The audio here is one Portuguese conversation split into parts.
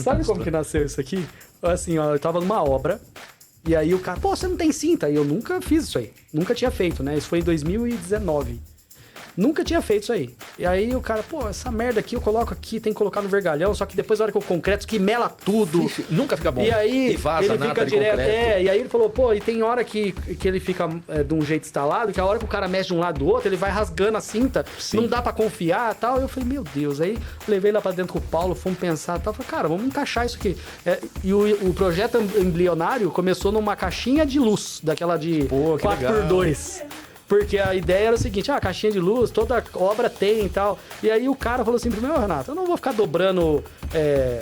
Sabe como que nasceu isso aqui? Assim, ó, eu tava numa obra, e aí o cara, pô, você não tem cinta? E eu nunca fiz isso aí. Nunca tinha feito, né? Isso foi em 2019. Nunca tinha feito isso aí. E aí o cara, pô, essa merda aqui eu coloco aqui, tem que colocar no vergalhão, só que depois na hora que eu concreto, que mela tudo. Nunca fica bom. E aí vaza ele nada fica de direto. concreto. E aí ele falou, pô, e tem hora que ele fica de um jeito instalado, que a hora que o cara mexe de um lado do outro, ele vai rasgando a cinta, Sim. não dá pra confiar e tal. Eu falei, meu Deus. Aí levei lá pra dentro com o Paulo, fomos pensar e tal. Falei, cara, vamos encaixar isso aqui. E o projeto embrionário começou numa caixinha de luz, daquela de Pô, que 4x2. Porque a ideia era o seguinte, a caixinha de luz, toda obra tem e tal. E aí o cara falou assim pro meu, Renato, eu não vou ficar dobrando,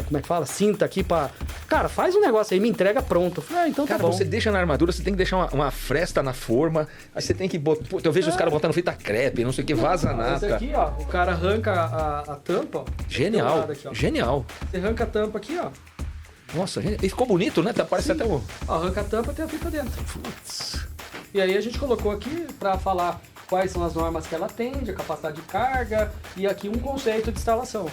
como é que fala, cinta aqui pra... Cara, faz um negócio aí, me entrega pronto. Eu falei, então Cara, tá bom. você deixa na armadura, você tem que deixar uma fresta na forma, aí você tem que botar... Pô, eu vejo os caras botando fita crepe, não sei o que, vaza Esse nada. aqui, ó, o cara arranca a tampa, ó. Do Genial, lado aqui, ó. genial. Você arranca a tampa aqui, ó. Nossa, e ficou bonito, né? Parece até um... Ó, arranca a tampa e tem a fita dentro. E aí a gente colocou aqui pra falar quais são as normas que ela atende, a capacidade de carga e aqui um conceito de instalação.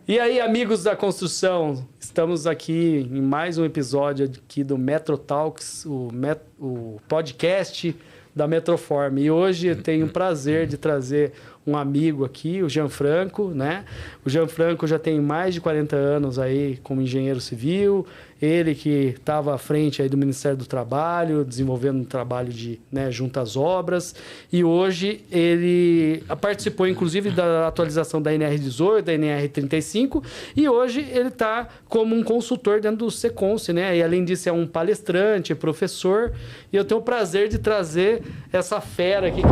E aí, amigos da construção, estamos aqui em mais um episódio aqui do Metro Talks, o podcast da Metroform. E hoje eu tenho o prazer de trazer um amigo aqui, o Gianfranco, né? O Gianfranco já tem mais de 40 anos aí como engenheiro civil, ele que estava à frente aí do Ministério do Trabalho, desenvolvendo um trabalho de, né, junto às obras, e hoje ele participou inclusive da atualização da NR18, da NR35, e hoje ele está como um consultor dentro do Seconce, né? E além disso é um palestrante, professor, e eu tenho o prazer de trazer essa fera aqui.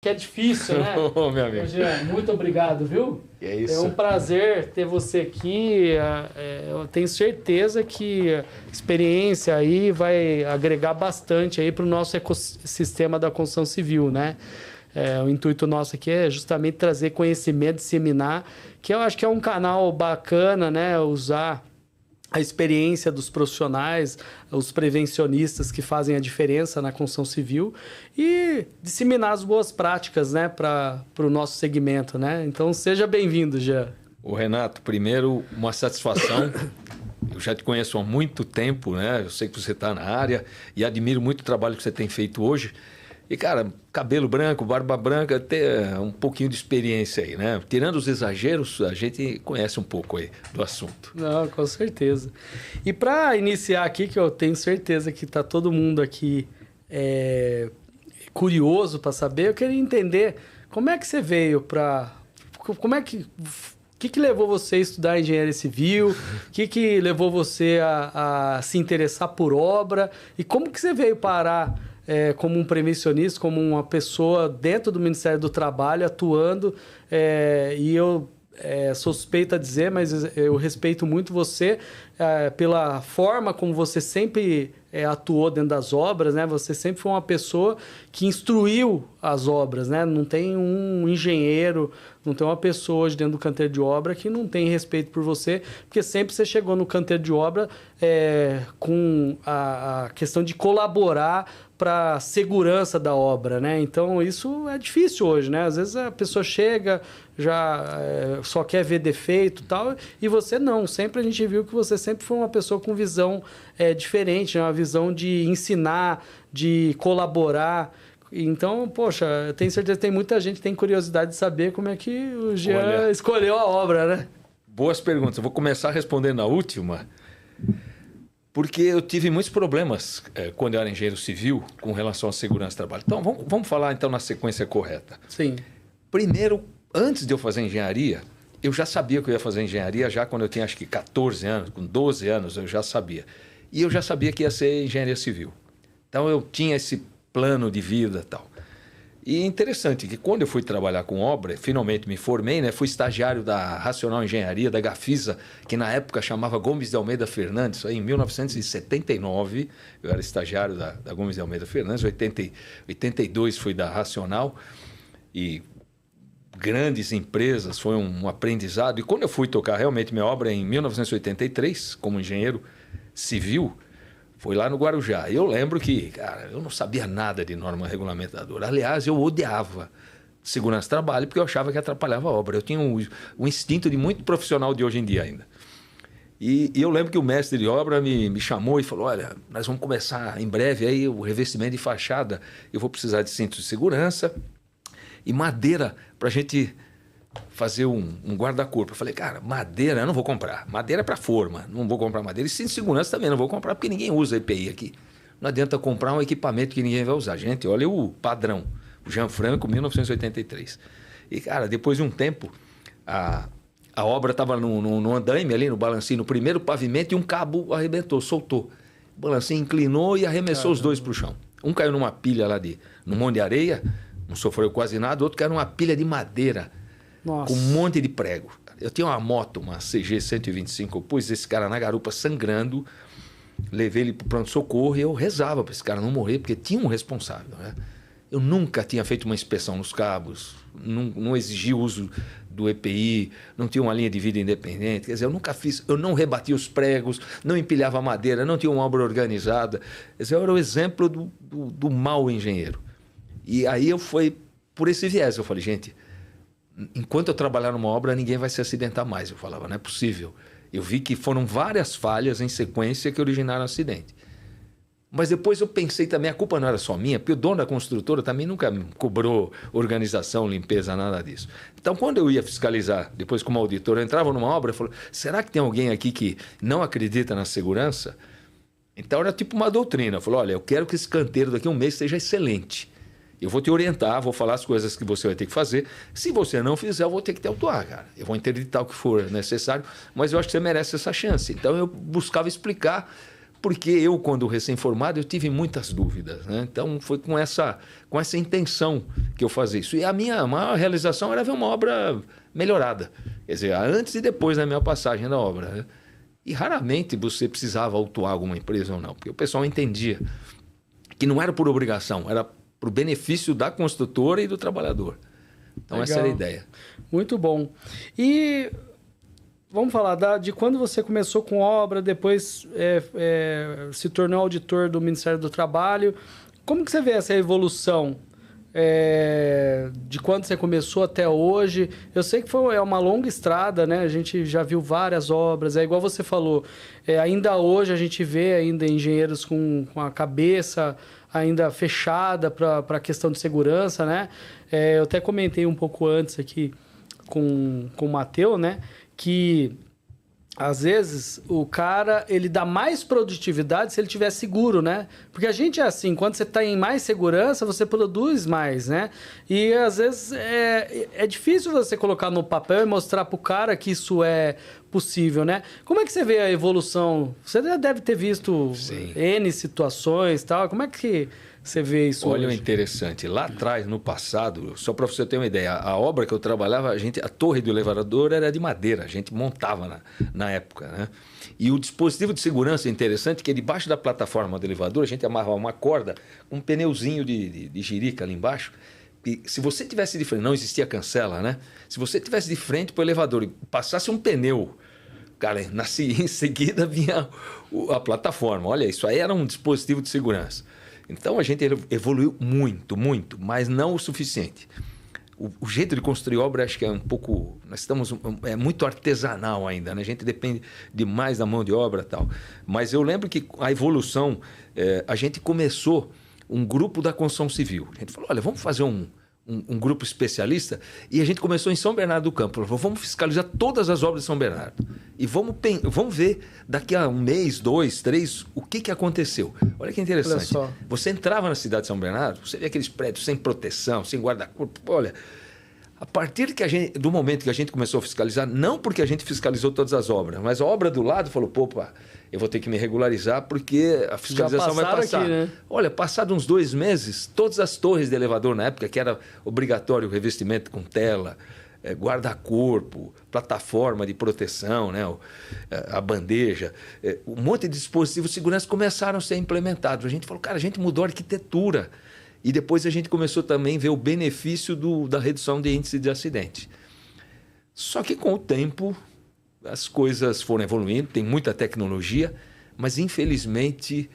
Que é difícil, né? Ô, meu amigo. Jean, muito obrigado, viu? É isso. É um prazer ter você aqui. Eu tenho certeza que a experiência aí vai agregar bastante aí para o nosso ecossistema da construção civil, né? O intuito nosso aqui é justamente trazer conhecimento, disseminar, que eu acho que é um canal bacana, né? Usar a experiência dos profissionais, os prevencionistas que fazem a diferença na construção civil e disseminar as boas práticas, né, para o nosso segmento, né? Então, seja bem-vindo, Jean. Ô, Renato, primeiro, uma satisfação. Eu já te conheço há muito tempo, né? Eu sei que você está na área e admiro muito o trabalho que você tem feito hoje. E, cara, cabelo branco, barba branca, ter um pouquinho de experiência aí, né? Tirando os exageros, a gente conhece um pouco aí do assunto. Não, com certeza. E para iniciar aqui, que eu tenho certeza que está todo mundo aqui curioso para saber, eu queria entender como é que você veio para... Como é que... O que levou você a estudar engenharia civil? O que levou você a se interessar por obra? E como que você veio parar como um prevencionista, como uma pessoa dentro do Ministério do Trabalho, atuando? E eu suspeito a dizer, mas eu respeito muito você pela forma como você sempre atuou dentro das obras, né? Você sempre foi uma pessoa que instruiu as obras, né? Não tem um engenheiro, não tem uma pessoa hoje dentro do canteiro de obra que não tem respeito por você, porque sempre você chegou no canteiro de obra com a questão de colaborar para a segurança da obra, né? Então, isso é difícil hoje, né? Às vezes a pessoa chega, já só quer ver defeito e tal, e você não. Sempre a gente viu que você sempre foi uma pessoa com visão diferente, né? Uma visão de ensinar, de colaborar. Então, poxa, eu tenho certeza que tem muita gente que tem curiosidade de saber como é que o Jean escolheu a obra, né? Boas perguntas. Eu vou começar respondendo a última, porque eu tive muitos problemas quando eu era engenheiro civil com relação à segurança do trabalho. Então, vamos falar então na sequência correta. Sim. Primeiro, antes de eu fazer engenharia, eu já sabia que eu ia fazer engenharia já quando eu tinha acho que 14 anos, com 12 anos eu já sabia. E eu já sabia que ia ser engenharia civil. Então eu tinha esse plano de vida e tal. E interessante que quando eu fui trabalhar com obra, finalmente me formei, né? Fui estagiário da Racional Engenharia, da Gafisa, que na época chamava Gomes de Almeida Fernandes, isso aí em 1979, eu era estagiário da Gomes de Almeida Fernandes, 82 fui da Racional, e grandes empresas, foi um aprendizado. E quando eu fui tocar realmente minha obra em 1983, como engenheiro civil, foi lá no Guarujá. Eu lembro que, cara, eu não sabia nada de norma regulamentadora. Aliás, eu odiava segurança do trabalho porque eu achava que atrapalhava a obra. Eu tinha um instinto de muito profissional de hoje em dia ainda. E eu lembro que o mestre de obra me chamou e falou, olha, nós vamos começar em breve aí o revestimento de fachada. Eu vou precisar de cinto de segurança e madeira para a gente fazer um guarda-corpo. Eu falei, cara, madeira eu não vou comprar. Madeira é para forma, não vou comprar madeira. E cinto de segurança também não vou comprar porque ninguém usa EPI aqui. Não adianta comprar um equipamento que ninguém vai usar. Gente, olha o padrão. O Gianfranco, 1983. E, cara, depois de um tempo, a obra estava no andaime ali, no balancinho, no primeiro pavimento, e um cabo arrebentou, soltou. O balancinho inclinou e arremessou os dois para o chão. Um caiu numa pilha lá num monte de areia, não sofreu quase nada. O outro caiu numa pilha de madeira, Nossa. com um monte de prego. Eu tinha uma moto, uma CG 125, eu pus esse cara na garupa sangrando, levei ele para o pronto-socorro e eu rezava para esse cara não morrer, porque tinha um responsável, né? Eu nunca tinha feito uma inspeção nos cabos, não exigi o uso do EPI, não tinha uma linha de vida independente. Quer dizer, eu nunca fiz, eu não rebatia os pregos, não empilhava madeira, não tinha uma obra organizada. Quer dizer, eu era o exemplo do mau engenheiro. E aí eu fui por esse viés. Eu falei, gente, enquanto eu trabalhar numa obra, ninguém vai se acidentar mais. Eu falava, não é possível. Eu vi que foram várias falhas em sequência que originaram o acidente. Mas depois eu pensei também, a culpa não era só minha, porque o dono da construtora também nunca me cobrou organização, limpeza, nada disso. Então, quando eu ia fiscalizar, depois como auditor, eu entrava numa obra e falava, será que tem alguém aqui que não acredita na segurança? Então, era tipo uma doutrina. Eu falei, olha, eu quero que esse canteiro daqui a um mês seja excelente. Eu vou te orientar, vou falar as coisas que você vai ter que fazer. Se você não fizer, eu vou ter que te autuar, cara. Eu vou interditar o que for necessário, mas eu acho que você merece essa chance. Então, eu buscava explicar, porque eu, quando recém-formado, eu tive muitas dúvidas, né? Então, foi com essa intenção que eu fazia isso. E a minha maior realização era ver uma obra melhorada. Quer dizer, antes e depois da minha passagem da obra, né? E raramente você precisava autuar alguma empresa ou não, porque o pessoal entendia que não era por obrigação, era para o benefício da construtora e do trabalhador. Então, Legal. Essa era a ideia. Muito bom. E vamos falar de quando você começou com obra, depois se tornou auditor do Ministério do Trabalho. Como que você vê essa evolução de quando você começou até hoje? Eu sei que é uma longa estrada, né? A gente já viu várias obras, é igual você falou. Ainda hoje a gente vê ainda engenheiros com a cabeça ainda fechada para a questão de segurança, né? Eu até comentei um pouco antes aqui com o Matheus, né? Que às vezes o cara ele dá mais produtividade se ele tiver seguro, né? Porque a gente é assim, quando você está em mais segurança, você produz mais, né? E às vezes é difícil você colocar no papel e mostrar para o cara que isso é possível, né? Como é que você vê a evolução? Você já deve ter visto Sim. N situações e tal. Como é que você vê isso Olha, hoje? interessante. Lá atrás, no passado, só para você ter uma ideia, a obra que eu trabalhava, a torre do elevador era de madeira, a gente montava na época, né? E o dispositivo de segurança é interessante, que debaixo da plataforma do elevador, a gente amarrava uma corda, um pneuzinho de jirica ali embaixo, e se você tivesse de frente, não existia cancela, né? Se você tivesse de frente para o elevador e passasse um pneu, cara, em seguida vinha a plataforma. Olha, isso aí era um dispositivo de segurança. Então, a gente evoluiu muito, muito, mas não o suficiente. O jeito de construir obra, acho que é um pouco... É muito artesanal ainda, né? A gente depende demais da mão de obra e tal. Mas eu lembro que a evolução, a gente começou um grupo da construção civil. A gente falou, olha, vamos fazer um grupo especialista, e a gente começou em São Bernardo do Campo. Falou, vamos fiscalizar todas as obras de São Bernardo e vamos ver daqui a um mês, 2, 3, o que aconteceu. Olha que interessante. Olha só. Você entrava na cidade de São Bernardo, você via aqueles prédios sem proteção, sem guarda-corpo. Olha, a partir do momento que a gente começou a fiscalizar, não porque a gente fiscalizou todas as obras, mas a obra do lado falou, opa, eu vou ter que me regularizar porque a fiscalização vai passar. Aqui, né? Olha, passado uns 2 meses, todas as torres de elevador na época, que era obrigatório o revestimento com tela, guarda-corpo, plataforma de proteção, né? A bandeja, um monte de dispositivos de segurança começaram a ser implementados. A gente falou, cara, a gente mudou a arquitetura. E depois a gente começou também a ver o benefício da redução de índice de acidente. Só que com o tempo as coisas foram evoluindo, tem muita tecnologia, mas infelizmente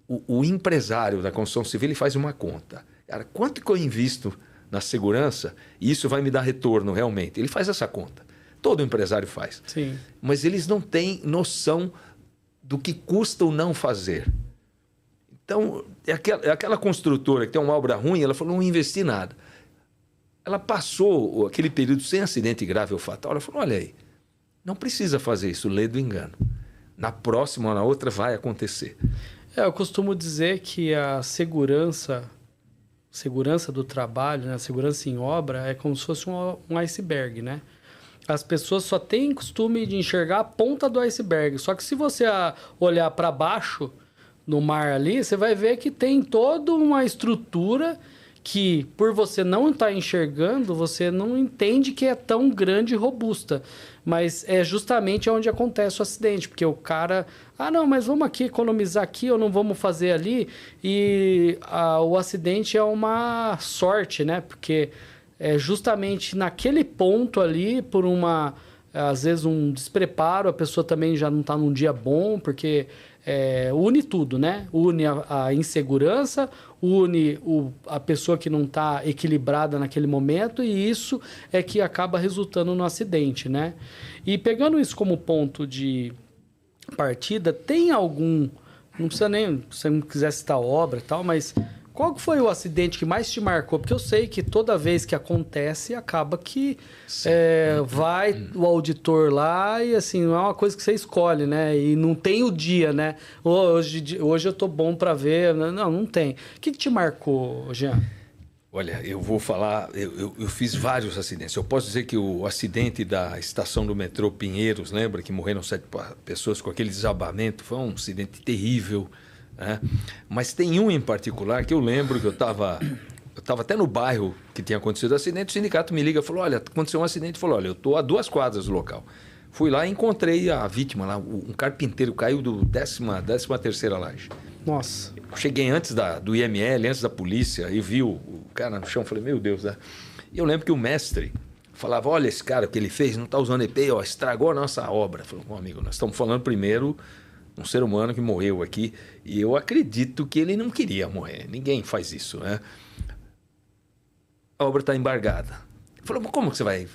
o empresário da construção civil ele faz uma conta. Cara, quanto que eu invisto na segurança e isso vai me dar retorno realmente? Ele faz essa conta. Todo empresário faz. Sim. Mas eles não têm noção do que custa o não fazer. Então, aquela construtora que tem uma obra ruim, ela falou, não investi nada. Ela passou aquele período sem acidente grave ou fatal, ela falou, olha aí, não precisa fazer isso, lê do engano. Na próxima ou na outra vai acontecer. Eu costumo dizer que a segurança do trabalho, né? A segurança em obra é como se fosse um iceberg, né? As pessoas só têm costume de enxergar a ponta do iceberg. Só que se você olhar para baixo, no mar ali, você vai ver que tem toda uma estrutura que, por você não estar enxergando, você não entende que é tão grande e robusta. Mas é justamente onde acontece o acidente, porque o cara... não, mas vamos aqui economizar aqui ou não vamos fazer ali. E o acidente é uma sorte, né? Porque é justamente naquele ponto ali, por às vezes um despreparo, a pessoa também já não está num dia bom, porque... une tudo, né? Une a insegurança, une a pessoa que não está equilibrada naquele momento e isso é que acaba resultando no acidente, né? E pegando isso como ponto de partida, tem algum... Não precisa nem... Se você não quiser citar obra e tal, mas... Qual que foi o acidente que mais te marcou? Porque eu sei que toda vez que acontece, acaba que vai o auditor lá e assim, não é uma coisa que você escolhe, né? E não tem o dia, né? Hoje eu tô bom para ver. Não tem. O que te marcou, Jean? Olha, eu vou falar, eu fiz vários acidentes. Eu posso dizer que o acidente da estação do metrô Pinheiros, lembra? Que morreram 7 pessoas com aquele desabamento. Foi um acidente terrível. Mas tem um em particular que eu lembro que eu estava até no bairro que tinha acontecido o acidente, o sindicato me liga e falou, olha, aconteceu um acidente, falou, olha, eu estou a 2 quadras do local. Fui lá e encontrei a vítima lá, um carpinteiro caiu do 13ª laje. Nossa. Cheguei antes do IML, antes da polícia, e vi o cara no chão, falei, meu Deus, né? E eu lembro que o mestre falava, olha esse cara, o que ele fez, não está usando EPI, estragou a nossa obra. Falei, bom amigo, nós estamos falando primeiro... um ser humano que morreu aqui, e eu acredito que ele não queria morrer. Ninguém faz isso, né? A obra está embargada. Ele falou, mas como que você vai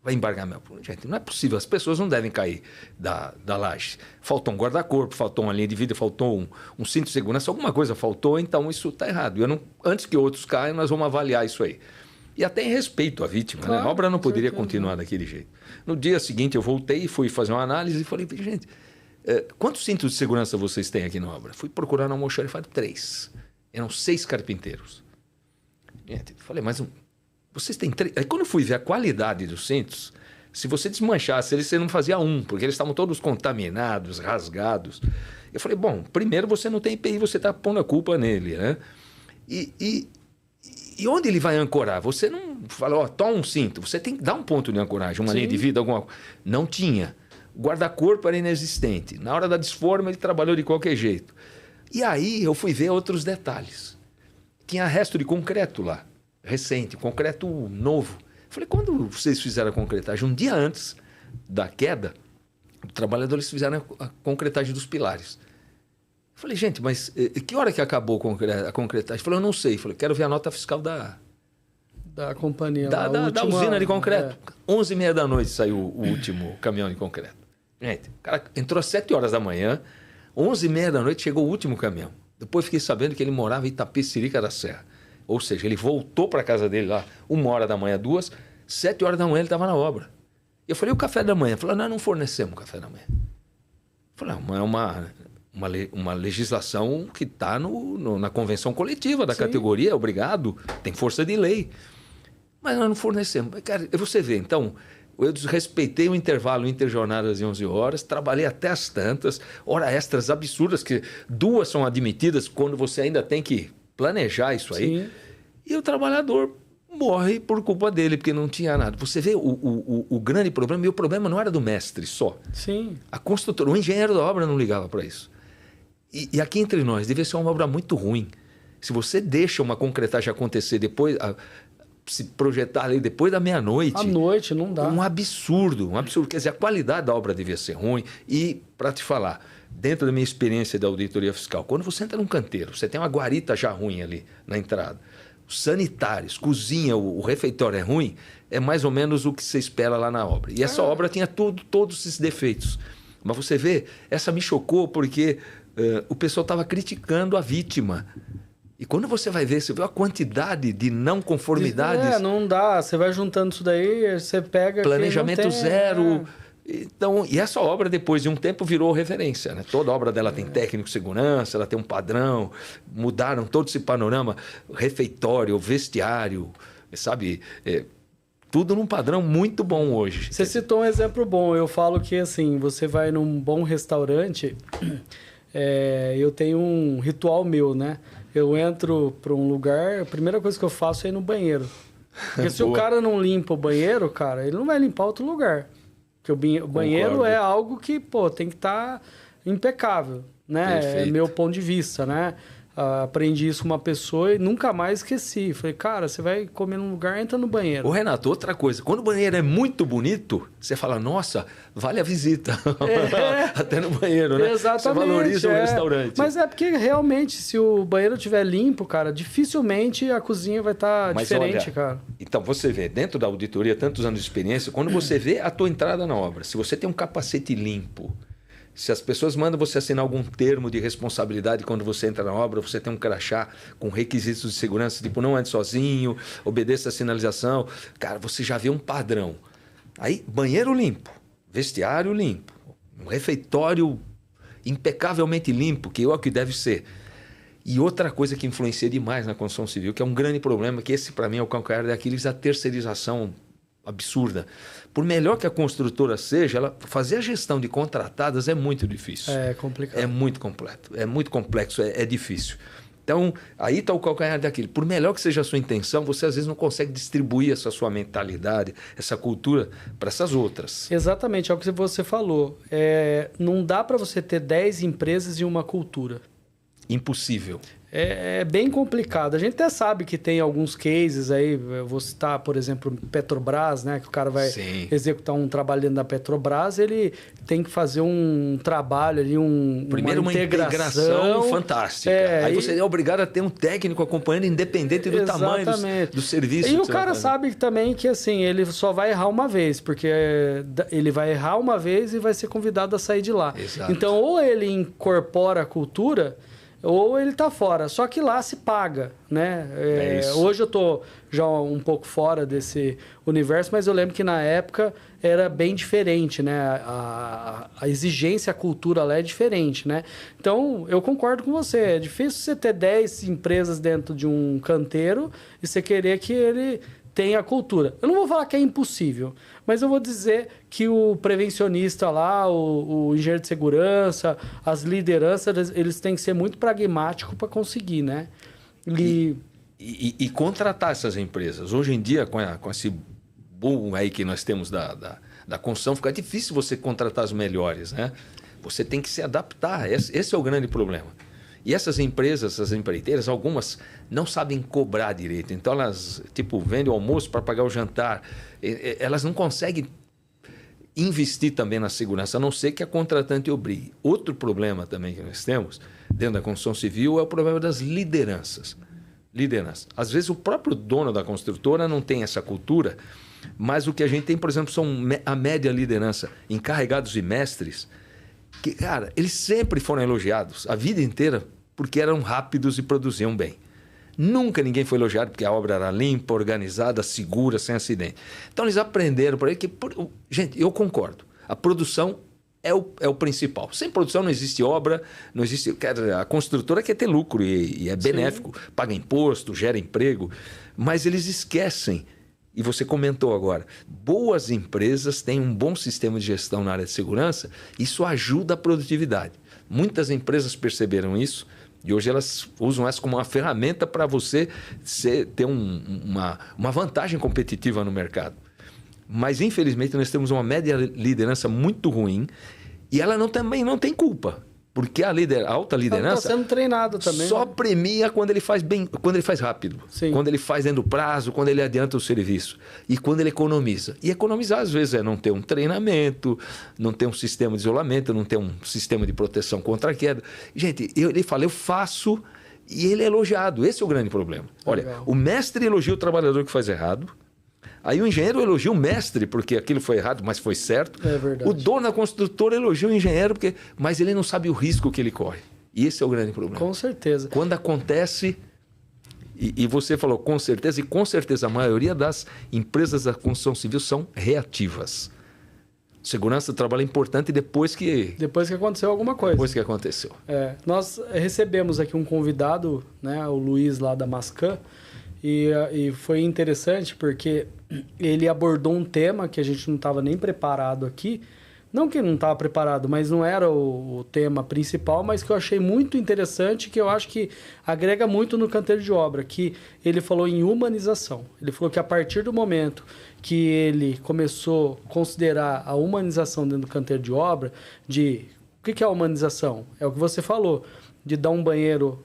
embargar? Gente, não é possível, as pessoas não devem cair da laje. Faltou um guarda-corpo, faltou uma linha de vida, faltou um cinto de segurança, alguma coisa faltou, então isso está errado. Antes que outros caiam, nós vamos avaliar isso aí. E até em respeito à vítima, claro, né? A obra não poderia continuar daquele jeito. No dia seguinte eu voltei, fui fazer uma análise e falei, gente... quantos cintos de segurança vocês têm aqui na obra? Fui procurar no almoxarifado 3. Eram 6 carpinteiros. Gente, falei, mas vocês têm 3? Aí quando eu fui ver a qualidade dos cintos, se você desmanchasse eles, você não fazia um, porque eles estavam todos contaminados, rasgados. Eu falei, bom, primeiro você não tem IPI, você está pondo a culpa nele, né? E onde ele vai ancorar? Você não fala, toma um cinto. Você tem que dar um ponto de ancoragem, uma linha de vida, alguma coisa. Não tinha. O guarda-corpo era inexistente. Na hora da desforma, ele trabalhou de qualquer jeito. E aí eu fui ver outros detalhes. Tinha resto de concreto lá, recente, concreto novo. Falei, quando vocês fizeram a concretagem? Um dia antes da queda, os trabalhadores fizeram a concretagem dos pilares. Falei, gente, mas que hora que acabou a concretagem? Falei, eu não sei. Falei, quero ver a nota fiscal da companhia. Da usina de concreto. 11h30 da noite saiu o último caminhão de concreto. Gente, o cara entrou às 7 horas da manhã, 11h30 da noite chegou o último caminhão. Depois fiquei sabendo que ele morava em Itapecerica da Serra. Ou seja, ele voltou para a casa dele lá 1h da manhã, 2h, 7 horas da manhã ele estava na obra. Eu falei, o café da manhã? Ele falou, nós não fornecemos café da manhã. Eu falei, não, é uma legislação que está na convenção coletiva da categoria, obrigado, tem força de lei. Mas nós não fornecemos. Cara, você vê, então... Eu desrespeitei o intervalo interjornadas de 11 horas, trabalhei até as tantas, horas extras absurdas, que 2 são admitidas quando você ainda tem que planejar isso aí. Sim. E o trabalhador morre por culpa dele, porque não tinha nada. Você vê o grande problema, e o problema não era do mestre só. Sim. A construtora, o engenheiro da obra não ligava para isso. E aqui entre nós, devia ser uma obra muito ruim. Se você deixa uma concretagem acontecer depois, se projetar ali depois da meia-noite... À noite, não dá. Um absurdo. Quer dizer, a qualidade da obra devia ser ruim. E, para te falar, dentro da minha experiência da auditoria fiscal, quando você entra num canteiro, você tem uma guarita já ruim ali na entrada, os sanitários, cozinha, o refeitório é ruim, é mais ou menos o que você espera lá na obra. E essa obra tinha todos esses defeitos. Mas você vê, essa me chocou porque o pessoal estava criticando a vítima. E quando você vai ver, você vê a quantidade de não conformidades. Não dá. Você vai juntando isso daí, você pega... Planejamento zero. Então, e essa obra, depois de um tempo, virou referência. Né? Toda obra dela tem técnico de segurança, ela tem um padrão. Mudaram todo esse panorama. Refeitório, vestiário, sabe? Tudo num padrão muito bom hoje. Você citou um exemplo bom. Eu falo que, assim, você vai num bom restaurante... eu tenho um ritual meu, né? Eu entro para um lugar, a primeira coisa que eu faço é ir no banheiro. Porque se o cara não limpa o banheiro, cara, ele não vai limpar outro lugar. Porque o banheiro é algo que, tem que estar impecável, né? Perfeito. É meu ponto de vista, né? Aprendi isso com uma pessoa e nunca mais esqueci. Falei, cara, você vai comer num lugar, entra no banheiro. Ô, Renato, outra coisa. Quando o banheiro é muito bonito, você fala, nossa, vale a visita. Até no banheiro, né? Exatamente. Você valoriza o restaurante. Mas é porque realmente, se o banheiro estiver limpo, cara, dificilmente a cozinha vai estar diferente, olha, cara. Então, você vê, dentro da auditoria, tantos anos de experiência, quando você vê a tua entrada na obra, se você tem um capacete limpo, se as pessoas mandam você assinar algum termo de responsabilidade quando você entra na obra, você tem um crachá com requisitos de segurança, tipo, não ande sozinho, obedeça a sinalização. Cara, você já vê um padrão. Aí, banheiro limpo, vestiário limpo, um refeitório impecavelmente limpo, que é o que deve ser. E outra coisa que influencia demais na construção civil, que é um grande problema, que esse, para mim, é o calcanhar daqueles, a terceirização absurda. Por melhor que a construtora seja, ela fazer a gestão de contratadas é muito difícil. É complicado. É muito completo, é muito complexo, é difícil. Então, aí está o calcanhar daquilo. Por melhor que seja a sua intenção, você às vezes não consegue distribuir essa sua mentalidade, essa cultura para essas outras. Exatamente, é o que você falou. Não dá para você ter 10 empresas e uma cultura. Impossível. É bem complicado. A gente até sabe que tem alguns cases aí, eu vou citar, por exemplo, Petrobras, né? Que o cara vai executar um trabalho dentro da Petrobras, ele tem que fazer um trabalho ali, primeiro uma integração fantástica. Aí você é obrigado a ter um técnico acompanhando, independente do tamanho do serviço. E o cara sabe também que assim, ele só vai errar uma vez, porque ele vai errar uma vez e vai ser convidado a sair de lá. Exato. Então, ou ele incorpora a cultura, ou ele está fora. Só que lá se paga, né? Hoje eu estou já um pouco fora desse universo, mas eu lembro que na época era bem diferente, né? A exigência, a cultura lá é diferente, né? Então, eu concordo com você. É difícil você ter 10 empresas dentro de um canteiro e você querer que ele tenha a cultura. Eu não vou falar que é impossível, mas eu vou dizer que o prevencionista lá, o engenheiro de segurança, as lideranças, eles têm que ser muito pragmáticos para conseguir, né? E contratar essas empresas. Hoje em dia, com esse boom aí que nós temos da construção, fica difícil você contratar as melhores, né? Você tem que se adaptar. Esse é o grande problema. E essas empresas, essas empreiteiras, algumas não sabem cobrar direito. Então, elas, vendem o almoço para pagar o jantar. Elas não conseguem investir também na segurança, a não ser que a contratante obrigue. Outro problema também que nós temos dentro da construção civil é o problema das lideranças. Às vezes, o próprio dono da construtora não tem essa cultura, mas o que a gente tem, por exemplo, são a média liderança, encarregados e mestres, que, cara, eles sempre foram elogiados a vida inteira porque eram rápidos e produziam bem. Nunca ninguém foi elogiado porque a obra era limpa, organizada, segura, sem acidente. Então eles aprenderam por aí que... Gente, eu concordo. A produção é o principal. Sem produção não existe obra, não existe... A construtora quer ter lucro e é benéfico. Sim. Paga imposto, gera emprego. Mas eles esquecem. E você comentou agora, boas empresas têm um bom sistema de gestão na área de segurança, isso ajuda a produtividade. Muitas empresas perceberam isso e hoje elas usam essa como uma ferramenta para você ter uma vantagem competitiva no mercado. Mas, infelizmente, nós temos uma média liderança muito ruim e ela também não tem culpa. Porque a alta liderança está sendo treinado também. Só premia quando ele faz bem, quando ele faz rápido. Sim. Quando ele faz dentro do prazo, quando ele adianta o serviço. E quando ele economiza. E economizar, às vezes, é não ter um treinamento, não ter um sistema de isolamento, não ter um sistema de proteção contra a queda. Gente, ele fala, eu faço, e ele é elogiado. Esse é o grande problema. Olha, Legal. o mestre elogia o trabalhador que faz errado. Aí o engenheiro elogia o mestre, porque aquilo foi errado, mas foi certo. É verdade. O dono da construtora elogia o engenheiro, mas ele não sabe o risco que ele corre. E esse é o grande problema. Com certeza. Quando acontece, e você falou com certeza, a maioria das empresas da construção civil são reativas. Segurança do trabalho é importante depois que aconteceu alguma coisa. Depois que aconteceu. Nós recebemos aqui um convidado, né, o Luiz lá da Mascan, e foi interessante porque ele abordou um tema que a gente não estava nem preparado aqui. Não que não estava preparado, mas não era o tema principal, mas que eu achei muito interessante, que eu acho que agrega muito no canteiro de obra, que ele falou em humanização. Ele falou que a partir do momento que ele começou a considerar a humanização dentro do canteiro de obra, o que é a humanização? É o que você falou, de dar um banheiro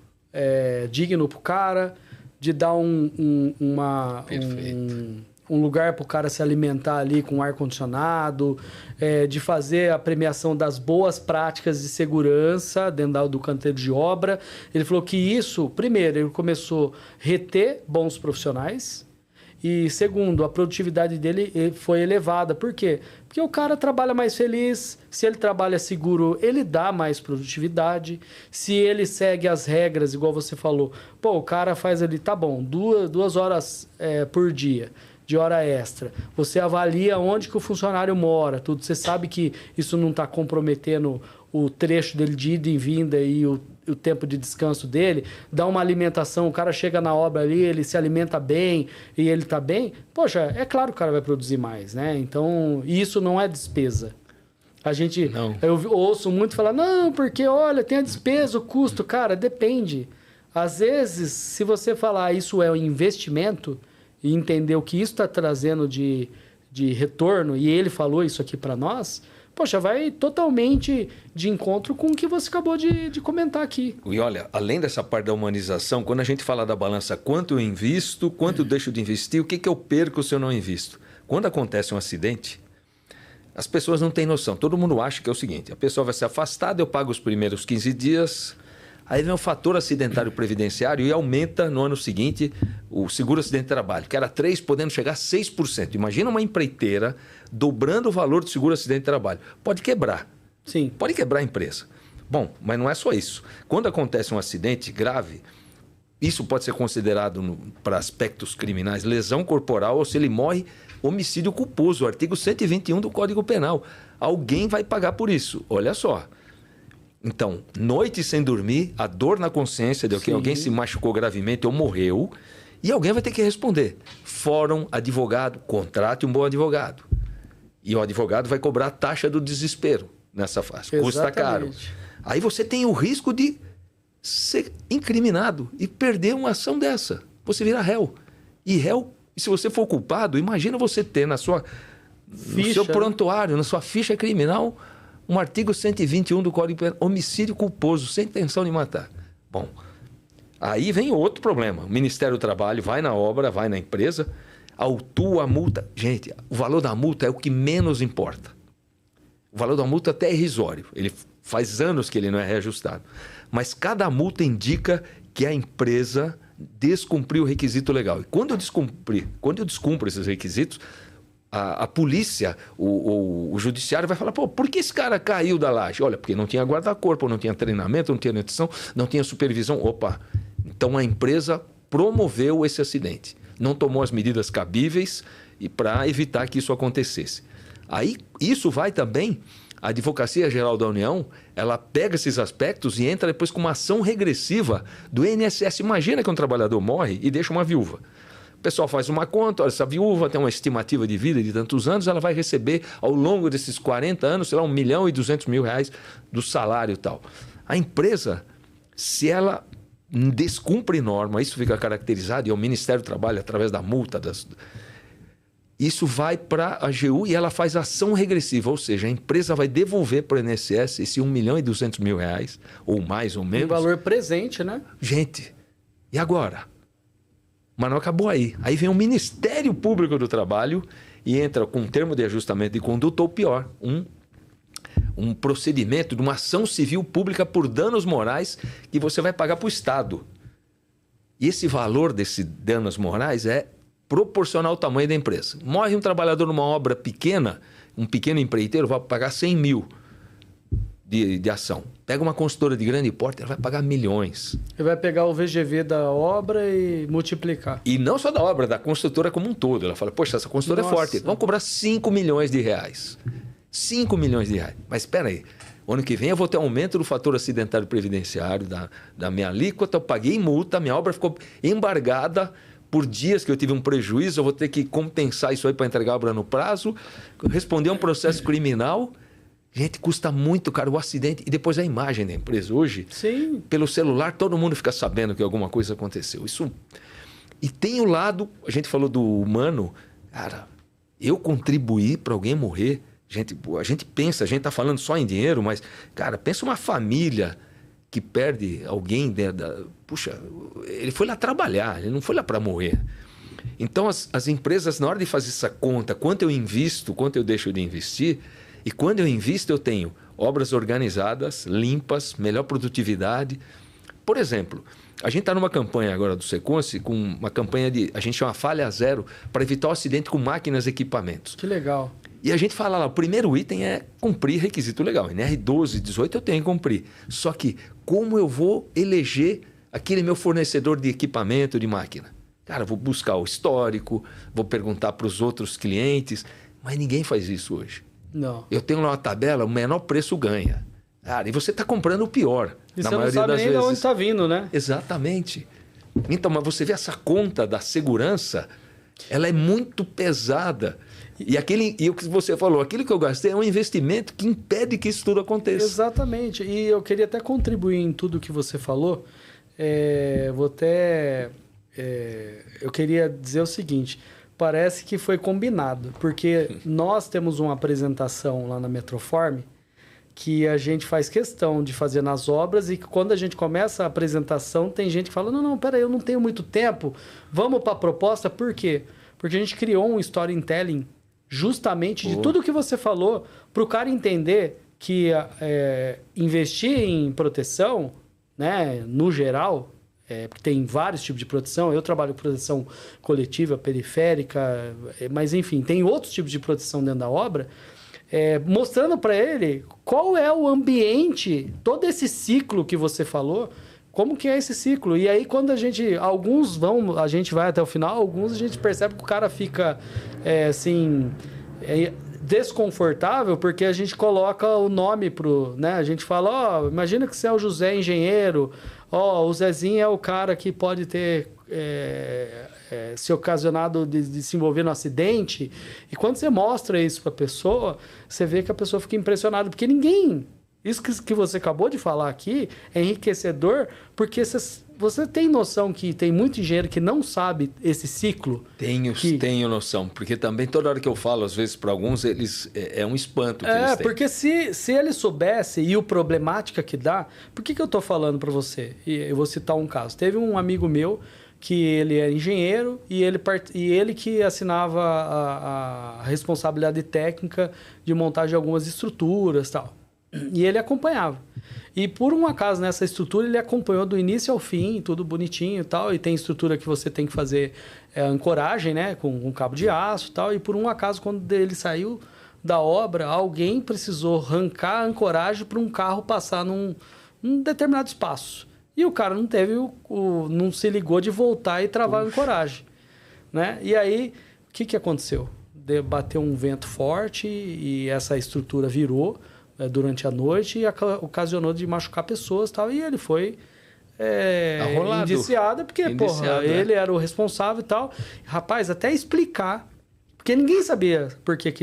digno para o cara, de dar um lugar para o cara se alimentar ali com ar-condicionado, de fazer a premiação das boas práticas de segurança dentro do canteiro de obra. Ele falou que isso, primeiro, ele começou a reter bons profissionais e, segundo, a produtividade dele foi elevada. Por quê? Porque o cara trabalha mais feliz, se ele trabalha seguro, ele dá mais produtividade. Se ele segue as regras, igual você falou, o cara faz ali, tá bom, 2 horas por dia de hora extra. Você avalia onde que o funcionário mora, tudo. Você sabe que isso não está comprometendo o trecho dele de ida e vinda e o tempo de descanso dele. Dá uma alimentação, o cara chega na obra ali, ele se alimenta bem e ele está bem. Poxa, é claro que o cara vai produzir mais, né? Então, isso não é despesa. Eu ouço muito falar, não, porque olha, tem a despesa, o custo. Cara, depende. Às vezes, se você falar isso é um investimento e entender o que isso está trazendo de retorno, e ele falou isso aqui para nós, poxa, vai totalmente de encontro com o que você acabou de comentar aqui. E olha, além dessa parte da humanização, quando a gente fala da balança, quanto eu invisto, quanto eu deixo de investir, o que eu perco se eu não invisto? Quando acontece um acidente, as pessoas não têm noção. Todo mundo acha que é o seguinte, a pessoa vai ser afastada, eu pago os primeiros 15 dias... Aí vem o fator acidentário previdenciário e aumenta no ano seguinte o seguro acidente de trabalho, que era 3%, podendo chegar a 6%. Imagina uma empreiteira dobrando o valor do seguro acidente de trabalho. Pode quebrar. Sim. Pode quebrar a empresa. Bom, mas não é só isso. Quando acontece um acidente grave, isso pode ser considerado para aspectos criminais lesão corporal ou se ele morre, homicídio culposo, o artigo 121 do Código Penal. Alguém vai pagar por isso. Olha só. Então, noite sem dormir, a dor na consciência de que alguém se machucou gravemente ou morreu, e alguém vai ter que responder. Fórum, advogado, contrate um bom advogado. E o advogado vai cobrar a taxa do desespero nessa fase. Custa caro. Aí você tem o risco de ser incriminado e perder uma ação dessa. Você vira réu. E se você for culpado, imagina você ter no seu prontuário, na sua ficha criminal, um artigo 121 do Código Penal, homicídio culposo, sem intenção de matar. Bom, aí vem outro problema. O Ministério do Trabalho vai na obra, vai na empresa, autua a multa. Gente, o valor da multa é o que menos importa. O valor da multa até é irrisório. Ele faz anos que ele não é reajustado. Mas cada multa indica que a empresa descumpriu o requisito legal. E quando eu descumpro esses requisitos, a polícia, o judiciário vai falar, por que esse cara caiu da laje? Olha, porque não tinha guarda-corpo, não tinha treinamento, não tinha nutrição, não tinha supervisão. Opa, então a empresa promoveu esse acidente. Não tomou as medidas cabíveis para evitar que isso acontecesse. Aí, isso vai também, a Advocacia Geral da União, ela pega esses aspectos e entra depois com uma ação regressiva do INSS. Imagina que um trabalhador morre e deixa uma viúva. O pessoal faz uma conta, olha, essa viúva tem uma estimativa de vida de tantos anos, ela vai receber ao longo desses 40 anos, sei lá, R$1.200.000 do salário e tal. A empresa, se ela descumpre norma, isso fica caracterizado, e o Ministério do Trabalho, através da multa, Isso vai para a AGU e ela faz ação regressiva, ou seja, a empresa vai devolver para o INSS esse R$1.200.000, ou mais ou menos. Um valor presente, né? Gente, e agora? Mas não acabou aí. Aí vem o Ministério Público do Trabalho e entra com um termo de ajustamento de conduta, ou pior, um procedimento de uma ação civil pública por danos morais que você vai pagar para o Estado. E esse valor desses danos morais é proporcional ao tamanho da empresa. Morre um trabalhador numa obra pequena, um pequeno empreiteiro vai pagar 100 mil de ação. Pega uma consultora de grande porte, ela vai pagar milhões. Ele vai pegar o VGV da obra e multiplicar. E não só da obra, da construtora como um todo. Ela fala, poxa, essa construtora é forte. Vamos cobrar 5 milhões de reais. 5 milhões de reais. Mas espera aí, ano que vem eu vou ter aumento do fator acidentário previdenciário, da minha alíquota, eu paguei multa, minha obra ficou embargada por dias que eu tive um prejuízo, eu vou ter que compensar isso aí para entregar a obra no prazo, responder a um processo criminal. Gente, custa muito caro o acidente. E depois a imagem da empresa. Hoje, sim, pelo celular, todo mundo fica sabendo que alguma coisa aconteceu. Isso. E tem o lado, a gente falou do humano, cara, eu contribuí para alguém morrer. A gente pensa, a gente está falando só em dinheiro, mas, cara, pensa uma família que perde alguém. Puxa, ele foi lá trabalhar, ele não foi lá para morrer. Então, as empresas, na hora de fazer essa conta, quanto eu invisto, quanto eu deixo de investir, e quando eu invisto, eu tenho obras organizadas, limpas, melhor produtividade. Por exemplo, a gente está numa campanha agora do Seconce, com uma campanha a gente chama Falha Zero, para evitar o acidente com máquinas e equipamentos. Que legal. E a gente fala lá, o primeiro item é cumprir requisito legal. NR12, 18 eu tenho que cumprir. Só que como eu vou eleger aquele meu fornecedor de equipamento, de máquina? Cara, vou buscar o histórico, vou perguntar para os outros clientes, mas ninguém faz isso hoje. Não. Eu tenho lá uma tabela, o menor preço ganha. Cara, e você está comprando o pior. E na você maioria não sabe das nem vezes. de onde está vindo, né? Exatamente. Então, mas você vê essa conta da segurança, ela é muito pesada. E o que você falou, aquilo que eu gastei é um investimento que impede que isso tudo aconteça. Exatamente. E eu queria até contribuir em tudo que você falou. Eu queria dizer o seguinte... Parece que foi combinado, porque nós temos uma apresentação lá na Metroform que a gente faz questão de fazer nas obras e que quando a gente começa a apresentação tem gente que fala, não, peraí, eu não tenho muito tempo, vamos para a proposta. Por quê? Porque a gente criou um storytelling justamente de tudo que você falou para o cara entender que investir em proteção, né, no geral... porque tem vários tipos de proteção. Eu trabalho com proteção coletiva, periférica, mas enfim, tem outros tipos de proteção dentro da obra, mostrando para ele qual é o ambiente, todo esse ciclo que você falou, como que é esse ciclo. E aí quando a gente vai até o final, alguns a gente percebe que o cara fica desconfortável porque a gente coloca o nome né? A gente fala, imagina que você é o José engenheiro, o Zezinho é o cara que pode ter se ocasionado de se envolver no acidente. E quando você mostra isso para a pessoa, você vê que a pessoa fica impressionada, porque ninguém... Isso que você acabou de falar aqui é enriquecedor, porque você tem noção que tem muito engenheiro que não sabe esse ciclo? Tenho noção, porque também toda hora que eu falo, às vezes para alguns, é um espanto que eles têm. Porque se ele soubesse e o problemática que dá... Por que eu estou falando para você? E eu vou citar um caso. Teve um amigo meu que ele é engenheiro e ele que assinava a responsabilidade técnica de montagem de algumas estruturas e tal. E ele acompanhava. E por um acaso nessa estrutura ele acompanhou do início ao fim, tudo bonitinho e tal. E tem estrutura que você tem que fazer ancoragem, né? Com cabo de aço e tal. E por um acaso, quando ele saiu da obra, alguém precisou arrancar a ancoragem para um carro passar num determinado espaço. E o cara não teve não se ligou de voltar e travar a ancoragem, né? E aí, o que aconteceu? Bateu um vento forte e essa estrutura virou durante a noite e ocasionou de machucar pessoas e tal. E ele foi indiciado, porque ele era o responsável e tal. Rapaz, até explicar, porque ninguém sabia por que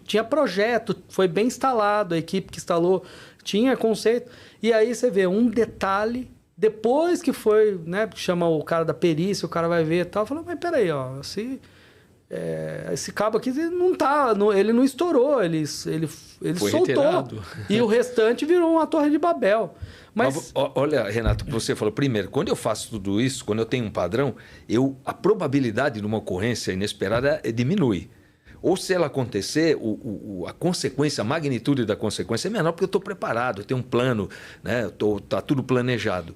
tinha projeto, foi bem instalado, a equipe que instalou tinha conceito. E aí você vê um detalhe, depois que foi, né, chama o cara da perícia, o cara vai ver e tal, fala, mas peraí, esse cabo aqui ele não estourou, ele Foi soltou. retirado. E o restante virou uma torre de Babel. Mas olha, Renato, você falou, primeiro, quando eu faço tudo isso, quando eu tenho um padrão, a probabilidade de uma ocorrência inesperada diminui. Ou se ela acontecer, a consequência, a magnitude da consequência é menor, porque eu estou preparado, eu tenho um plano, né? Tá tudo planejado.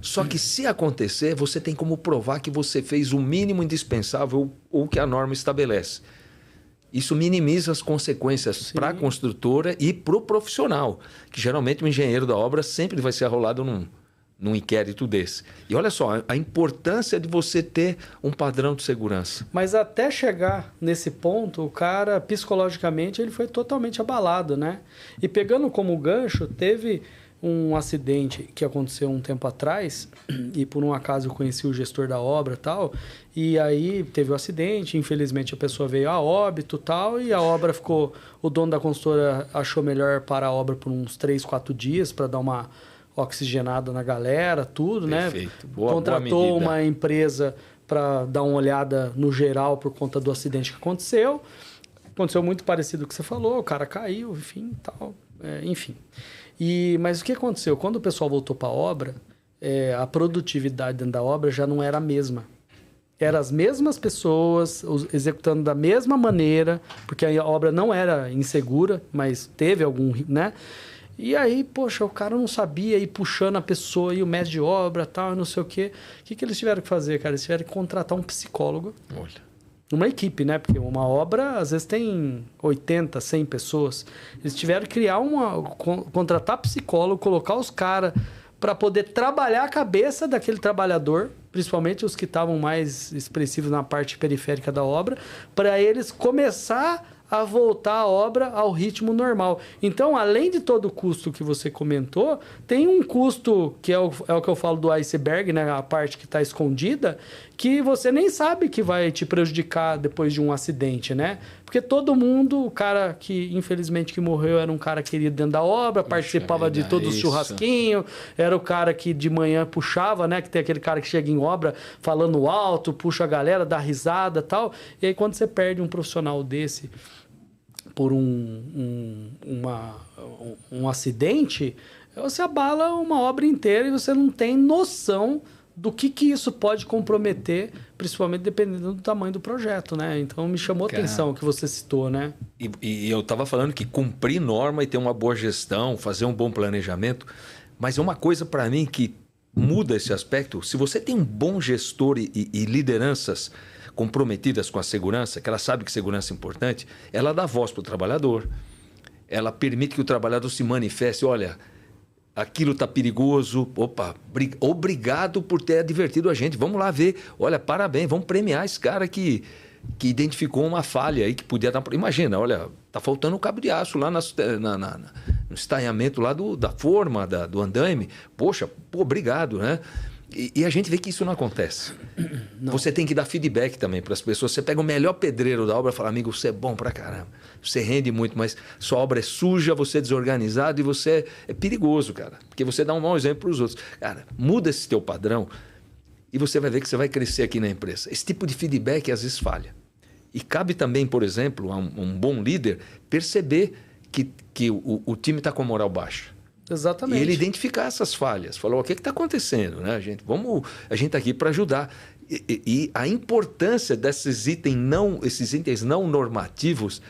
Só que se acontecer, você tem como provar que você fez o mínimo indispensável ou que a norma estabelece. Isso minimiza as consequências para a construtora e para o profissional, que geralmente o engenheiro da obra sempre vai ser arrolado num inquérito desse. E olha só, a importância de você ter um padrão de segurança. Mas até chegar nesse ponto, o cara, psicologicamente, ele foi totalmente abalado, né? E pegando como gancho, teve um acidente que aconteceu um tempo atrás, e por um acaso eu conheci o gestor da obra e tal, e aí teve o acidente, infelizmente a pessoa veio a óbito e tal, e a obra ficou... O dono da consultora achou melhor parar a obra por uns 3, 4 dias para dar uma oxigenada na galera, tudo, Perfeito. né? boa Contratou medida. uma empresa para dar uma olhada no geral por conta do acidente que aconteceu. Aconteceu muito parecido com o que você falou, o cara caiu, enfim, tal, enfim. Mas o que aconteceu? Quando o pessoal voltou para a obra, a produtividade dentro da obra já não era a mesma. Eram as mesmas pessoas executando da mesma maneira, porque a obra não era insegura, mas teve algum, né? E aí, poxa, o cara não sabia ir puxando a pessoa, e o mestre de obra, tal, não sei o quê. O que eles tiveram que fazer, cara? Eles tiveram que contratar um psicólogo. Olha. Uma equipe, né? Porque uma obra, às vezes, tem 80, 100 pessoas. Eles tiveram que contratar psicólogo, colocar os caras para poder trabalhar a cabeça daquele trabalhador, principalmente os que estavam mais expressivos na parte periférica da obra, para eles começar a voltar a obra ao ritmo normal. Então, além de todo o custo que você comentou, tem um custo que é o que eu falo do iceberg, né? A parte que está escondida, que você nem sabe que vai te prejudicar depois de um acidente, né? Porque todo mundo, o cara que infelizmente que morreu era um cara querido dentro da obra, participava de todos os churrasquinhos, era o cara que de manhã puxava, né? Que tem aquele cara que chega em obra falando alto, puxa a galera, dá risada e tal. E aí quando você perde um profissional desse por um acidente, você abala uma obra inteira e você não tem noção do que isso pode comprometer, principalmente dependendo do tamanho do projeto, né? Então me chamou a atenção o que você citou, né? E eu estava falando que cumprir norma e ter uma boa gestão, fazer um bom planejamento, mas é uma coisa para mim que muda esse aspecto. Se você tem um bom gestor e lideranças comprometidas com a segurança, que ela sabe que segurança é importante, ela dá voz para o trabalhador, ela permite que o trabalhador se manifeste, olha, aquilo está perigoso, opa, obrigado por ter advertido a gente, vamos lá ver, olha, parabéns, vamos premiar esse cara que identificou uma falha aí que podia dar... Imagina, olha, está faltando um cabo de aço lá no estaiamento lá da forma, do andaime, poxa, obrigado, né? E a gente vê que isso não acontece. Não. Você tem que dar feedback também para as pessoas. Você pega o melhor pedreiro da obra e fala, amigo, você é bom pra caramba. Você rende muito, mas sua obra é suja, você é desorganizado e você é perigoso, cara. Porque você dá um mau exemplo para os outros. Cara, muda esse teu padrão e você vai ver que você vai crescer aqui na empresa. Esse tipo de feedback às vezes falha. E cabe também, por exemplo, a um bom líder perceber que o time está com a moral baixa. Exatamente. E ele identificar essas falhas. Falou, o que está acontecendo, né, gente? A gente está aqui para ajudar. E a importância esses itens não normativos,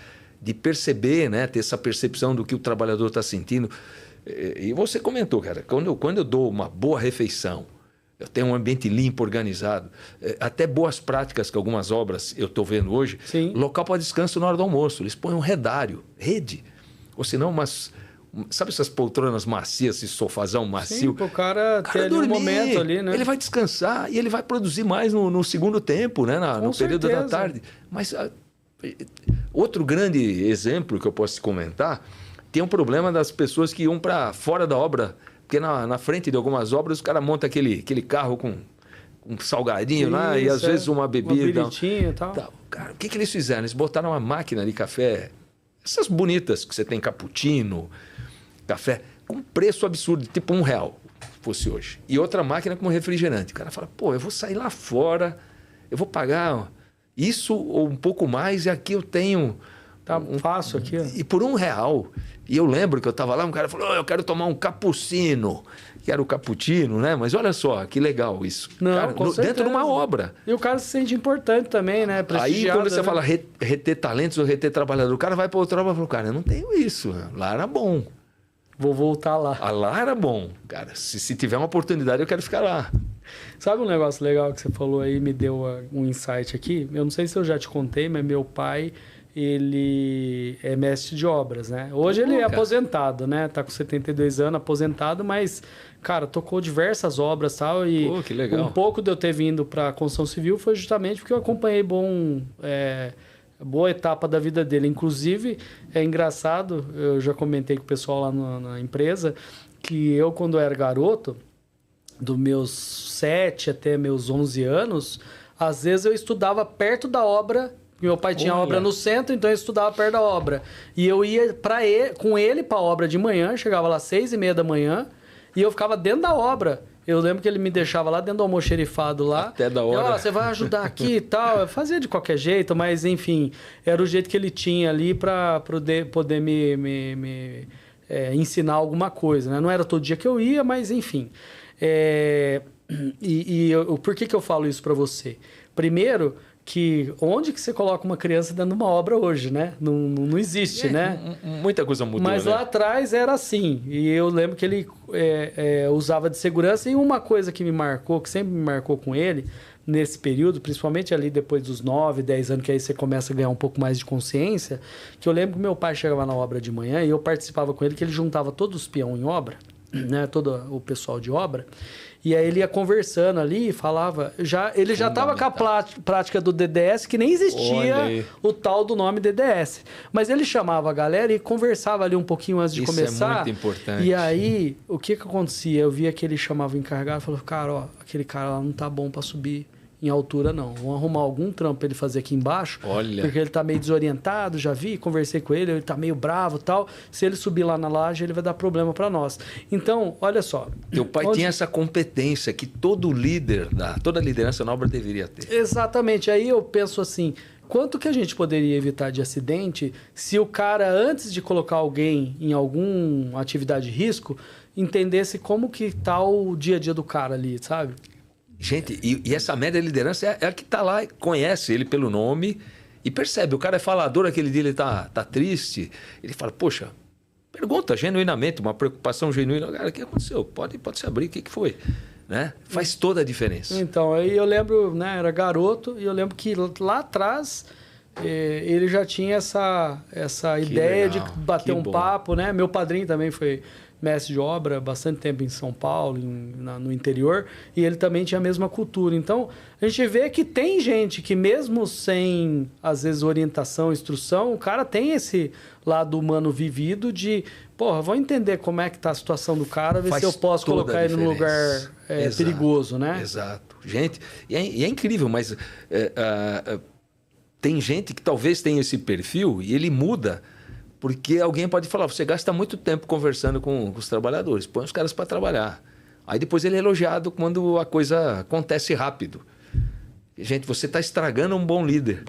de perceber, né, ter essa percepção do que o trabalhador está sentindo. E você comentou, cara, quando eu dou uma boa refeição, eu tenho um ambiente limpo, organizado, até boas práticas que algumas obras eu estou vendo hoje, Sim. Local para descanso na hora do almoço. Eles põem um rede, ou senão sabe essas poltronas macias, esse sofazão macio? Sim, para o cara ter ali um momento ali, né? Ele vai descansar e ele vai produzir mais no segundo tempo, né? No período da tarde. Mas outro grande exemplo que eu posso te comentar, tem um problema das pessoas que iam para fora da obra, porque na frente de algumas obras o cara monta aquele carro com um salgadinho lá e às vezes uma bebida. Uma biritinha e tal. Cara, o que eles fizeram? Eles botaram uma máquina de café, essas bonitas que você tem, cappuccino, café, com preço absurdo, tipo R$1, se fosse hoje. E outra máquina com refrigerante. O cara fala, pô, eu vou sair lá fora, eu vou pagar Isso ou um pouco mais, e aqui eu tenho... Tá fácil aqui, ó. E por R$1. E eu lembro que eu estava lá, um cara falou, eu quero tomar um cappuccino, que era o cappuccino, né? Mas olha só, que legal isso. Não, cara, com dentro de uma obra. E o cara se sente importante também, né? Aí quando você né? fala reter talentos ou reter trabalhador, o cara vai para outra obra e fala, cara, eu não tenho isso. Lá era bom. Vou voltar lá. Lá era bom. Cara, se tiver uma oportunidade, eu quero ficar lá. Sabe um negócio legal que você falou aí, me deu um insight aqui? Eu não sei se eu já te contei, mas meu pai, ele é mestre de obras, né? Hoje ele é aposentado, né? Tá com 72 anos, aposentado, mas, cara, tocou diversas obras e tal. E que legal. um pouco de eu ter vindo para a construção civil foi justamente porque eu acompanhei boa etapa da vida dele. Inclusive, é engraçado, eu já comentei com o pessoal lá na empresa, que eu, quando era garoto, dos meus 7 até meus 11 anos, às vezes eu estudava perto da obra. Meu pai tinha obra no centro, então eu estudava perto da obra. E eu ia com ele para a obra de manhã, chegava lá às 6h30 da manhã, e eu ficava dentro da obra. Eu lembro que ele me deixava lá dentro do almoxerifado lá. Até da hora. Você vai ajudar aqui e tal. Eu fazia de qualquer jeito, mas enfim, era o jeito que ele tinha ali para poder me ensinar alguma coisa, né? Não era todo dia que eu ia, mas enfim. Por que eu falo isso para você? Primeiro, que onde que você coloca uma criança dentro de uma obra hoje, né? Não existe, né? Muita coisa mudou, mas né? lá atrás era assim. E eu lembro que ele usava de segurança. E uma coisa que me marcou, que sempre me marcou com ele, nesse período, principalmente ali depois dos 9, 10 anos, que aí você começa a ganhar um pouco mais de consciência, que eu lembro que meu pai chegava na obra de manhã e eu participava com ele, que ele juntava todos os peões em obra, né? Todo o pessoal de obra. E aí ele ia conversando ali e falava... Ele já estava com a prática do DDS, que nem existia o tal do nome DDS. Mas ele chamava a galera e conversava ali um pouquinho antes de começar. Isso é muito importante. E aí, o que acontecia? Eu via que ele chamava o encarregado e falava, cara, ó, aquele cara lá não tá bom para subir em altura, não. Vamos arrumar algum trampo pra ele fazer aqui embaixo. Olha. Porque ele tá meio desorientado, já vi, conversei com ele, ele tá meio bravo e tal. Se ele subir lá na laje, ele vai dar problema para nós. Então, olha só. Teu pai tinha essa competência que todo líder, toda liderança na obra deveria ter. Exatamente. Aí eu penso assim, quanto que a gente poderia evitar de acidente se o cara, antes de colocar alguém em alguma atividade de risco, entendesse como que tá o dia a dia do cara ali, sabe? Gente, e essa média de liderança é a que está lá, conhece ele pelo nome e percebe. O cara é falador, aquele dia ele tá triste. Ele fala, poxa, pergunta genuinamente, uma preocupação genuína. Cara, o que aconteceu? Pode se abrir, o que foi? Né? Faz toda a diferença. Então, aí eu lembro, né, era garoto, e eu lembro que lá atrás ele já tinha essa ideia legal, de bater um papo, né? Meu padrinho também foi mestre de obra, bastante tempo em São Paulo, no interior, e ele também tinha a mesma cultura. Então, a gente vê que tem gente que mesmo sem, às vezes, orientação, instrução, o cara tem esse lado humano vivido de, porra, vou entender como é que tá a situação do cara, ver se eu posso colocar ele num lugar perigoso, né? Exato. Gente, e é incrível, mas tem gente que talvez tenha esse perfil e ele muda. Porque alguém pode falar, você gasta muito tempo conversando com os trabalhadores, põe os caras para trabalhar. Aí depois ele é elogiado quando a coisa acontece rápido. Gente, você está estragando um bom líder.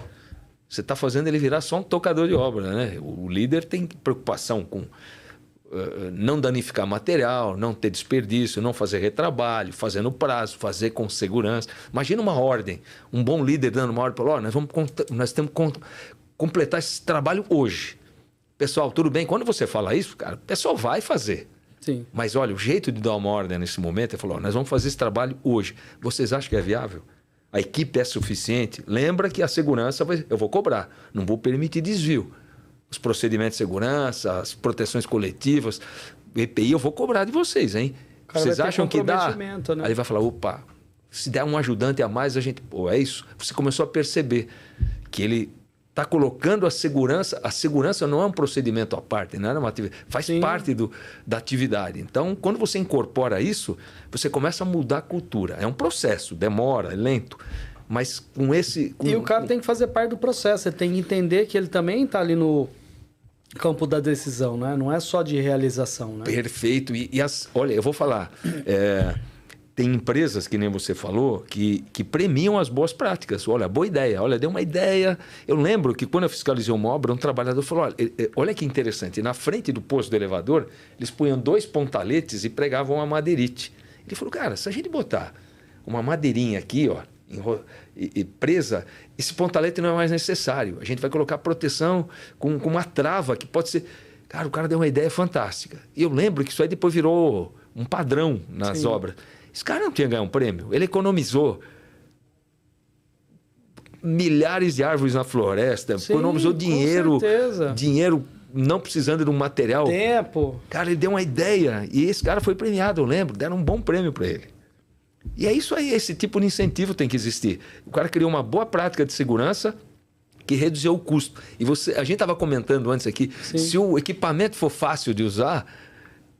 Você está fazendo ele virar só um tocador de obra, né? O líder tem preocupação com não danificar material, não ter desperdício, não fazer retrabalho, fazer no prazo, fazer com segurança. Imagina uma ordem, um bom líder dando uma ordem, nós temos que completar esse trabalho hoje. Pessoal, tudo bem? Quando você fala isso, cara, o pessoal vai fazer. Sim. Mas olha, o jeito de dar uma ordem nesse momento é falar, nós vamos fazer esse trabalho hoje. Vocês acham que é viável? A equipe é suficiente? Lembra que a segurança eu vou cobrar, não vou permitir desvio. Os procedimentos de segurança, as proteções coletivas, EPI, eu vou cobrar de vocês, hein? Vocês acham que dá? Né? Aí ele vai falar, opa, se der um ajudante a mais, a gente... Pô, é isso. Você começou a perceber que ele... está colocando a segurança não é um procedimento à parte, não é uma atividade, faz parte da atividade. Então, quando você incorpora isso, você começa a mudar a cultura. É um processo, demora, é lento, mas com esse... E o cara tem que fazer parte do processo, ele tem que entender que ele também está ali no campo da decisão, né? Não é só de realização. Né? Perfeito. Olha, eu vou falar... tem empresas, que nem você falou, que premiam as boas práticas. Olha, boa ideia. Olha, deu uma ideia. Eu lembro que quando eu fiscalizei uma obra, um trabalhador falou, olha que interessante, na frente do posto do elevador, eles punham 2 pontaletes e pregavam uma madeirite. Ele falou, cara, se a gente botar uma madeirinha aqui, ó, e presa, esse pontalete não é mais necessário. A gente vai colocar proteção com uma trava que pode ser... Cara, o cara deu uma ideia fantástica. E eu lembro que isso aí depois virou um padrão nas obras. Esse cara não tinha ganho um prêmio. Ele economizou milhares de árvores na floresta, economizou dinheiro, dinheiro não precisando de um material. Tempo. Cara, ele deu uma ideia e esse cara foi premiado, eu lembro. Deram um bom prêmio para ele. E é isso aí, esse tipo de incentivo tem que existir. O cara criou uma boa prática de segurança que reduziu o custo. E a gente estava comentando antes aqui, se o equipamento for fácil de usar,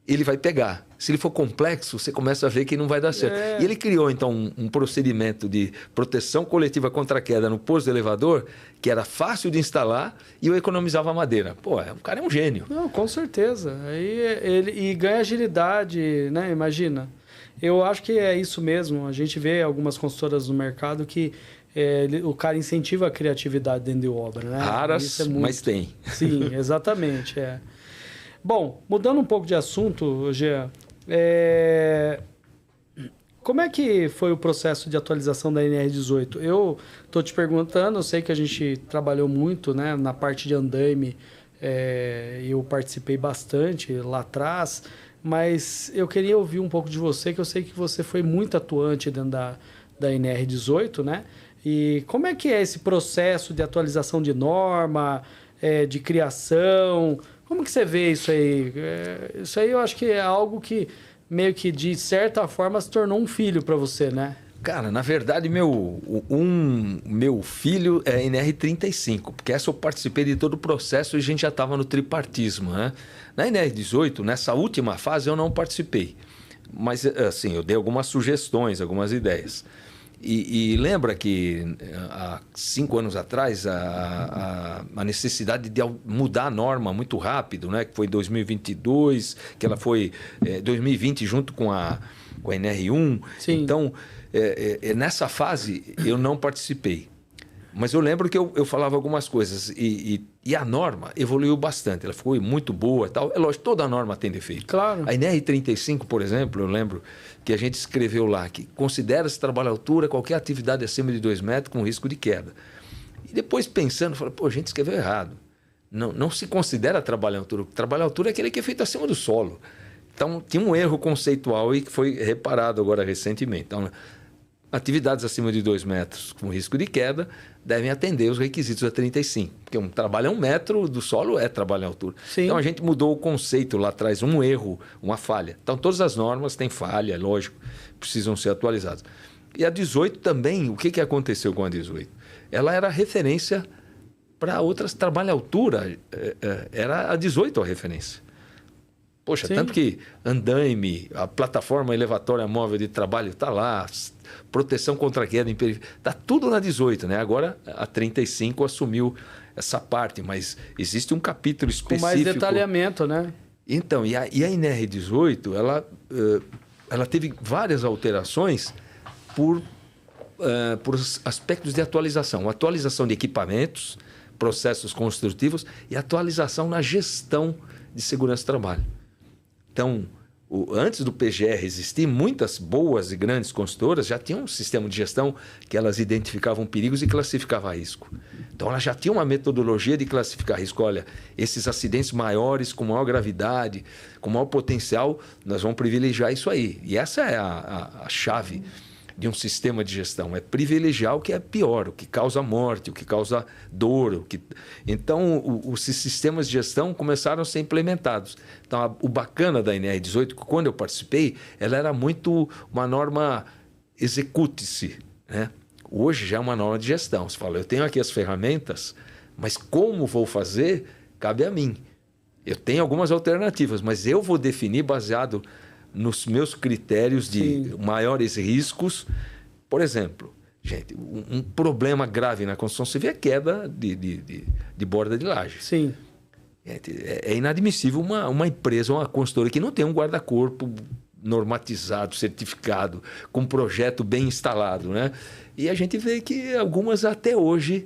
ele vai pegar. Se ele for complexo, você começa a ver que não vai dar certo. E ele criou, então, um procedimento de proteção coletiva contra a queda no posto do elevador, que era fácil de instalar e eu economizava madeira. Pô, o cara é um gênio. Não, com certeza. E ganha agilidade, né? Imagina. Eu acho que é isso mesmo. A gente vê algumas consultoras no mercado que o cara incentiva a criatividade dentro de obra, né? Raras, mas tem. Sim, exatamente. Bom, mudando um pouco de assunto, Jean, como é que foi o processo de atualização da NR18? Eu estou te perguntando, eu sei que a gente trabalhou muito, né, na parte de andaime, eu participei bastante lá atrás, mas eu queria ouvir um pouco de você, que eu sei que você foi muito atuante dentro da NR18, né? E como é que é esse processo de atualização de norma, de criação? Como que você vê isso aí? Isso aí eu acho que é algo que meio que de certa forma se tornou um filho para você, né? Cara, na verdade, meu filho é NR35, porque essa eu participei de todo o processo e a gente já estava no tripartismo, né? Na NR18, nessa última fase, eu não participei. Mas, assim, eu dei algumas sugestões, algumas ideias. E lembra que há 5 anos atrás a necessidade de mudar a norma muito rápido, né? Que foi 2022, que ela foi 2020 junto com a NR1. Sim. Então, nessa fase eu não participei. Mas eu lembro que eu falava algumas coisas e a norma evoluiu bastante. Ela ficou muito boa e tal. É lógico, toda norma tem defeito. Claro. A NR35, por exemplo, eu lembro que a gente escreveu lá que considera-se trabalho à altura qualquer atividade acima de 2 metros com risco de queda. E depois pensando, falei, pô, a gente escreveu errado. Não se considera trabalho à altura. O trabalho à altura é aquele que é feito acima do solo. Então, tinha um erro conceitual e que foi reparado agora recentemente. Então, atividades acima de 2 metros com risco de queda devem atender os requisitos da 35. Porque um trabalho a 1 metro do solo é trabalho à altura. Sim. Então a gente mudou o conceito lá atrás, um erro, uma falha. Então todas as normas têm falha, lógico, precisam ser atualizadas. E a 18 também, o que aconteceu com a 18? Ela era referência para outras trabalho à altura. Era a 18 a referência. Poxa, Sim. Tanto que andaime, a plataforma elevatória móvel de trabalho está lá, proteção contra queda em periferia, está tudo na 18, né? Agora a 35 assumiu essa parte, mas existe um capítulo específico. Com mais detalhamento, né? Então, e a NR18, ela teve várias alterações por aspectos de atualização. Atualização de equipamentos, processos construtivos e atualização na gestão de segurança do trabalho. Então, antes do PGR existir, muitas boas e grandes consultoras já tinham um sistema de gestão que elas identificavam perigos e classificavam risco. Então, elas já tinham uma metodologia de classificar risco. Olha, esses acidentes maiores, com maior gravidade, com maior potencial, nós vamos privilegiar isso aí. E essa é a chave de um sistema de gestão. É privilegiar o que é pior, o que causa morte, o que causa dor. Então, os sistemas de gestão começaram a ser implementados. Então, o bacana da NR18, quando eu participei, ela era muito uma norma execute-se, né? Hoje já é uma norma de gestão. Você fala, eu tenho aqui as ferramentas, mas como vou fazer, cabe a mim. Eu tenho algumas alternativas, mas eu vou definir baseado nos meus critérios de maiores riscos. Por exemplo, gente, um problema grave na construção civil é queda de borda de laje. Sim. É inadmissível uma empresa, uma consultora que não tem um guarda-corpo normatizado, certificado, com um projeto bem instalado, né? E a gente vê que algumas até hoje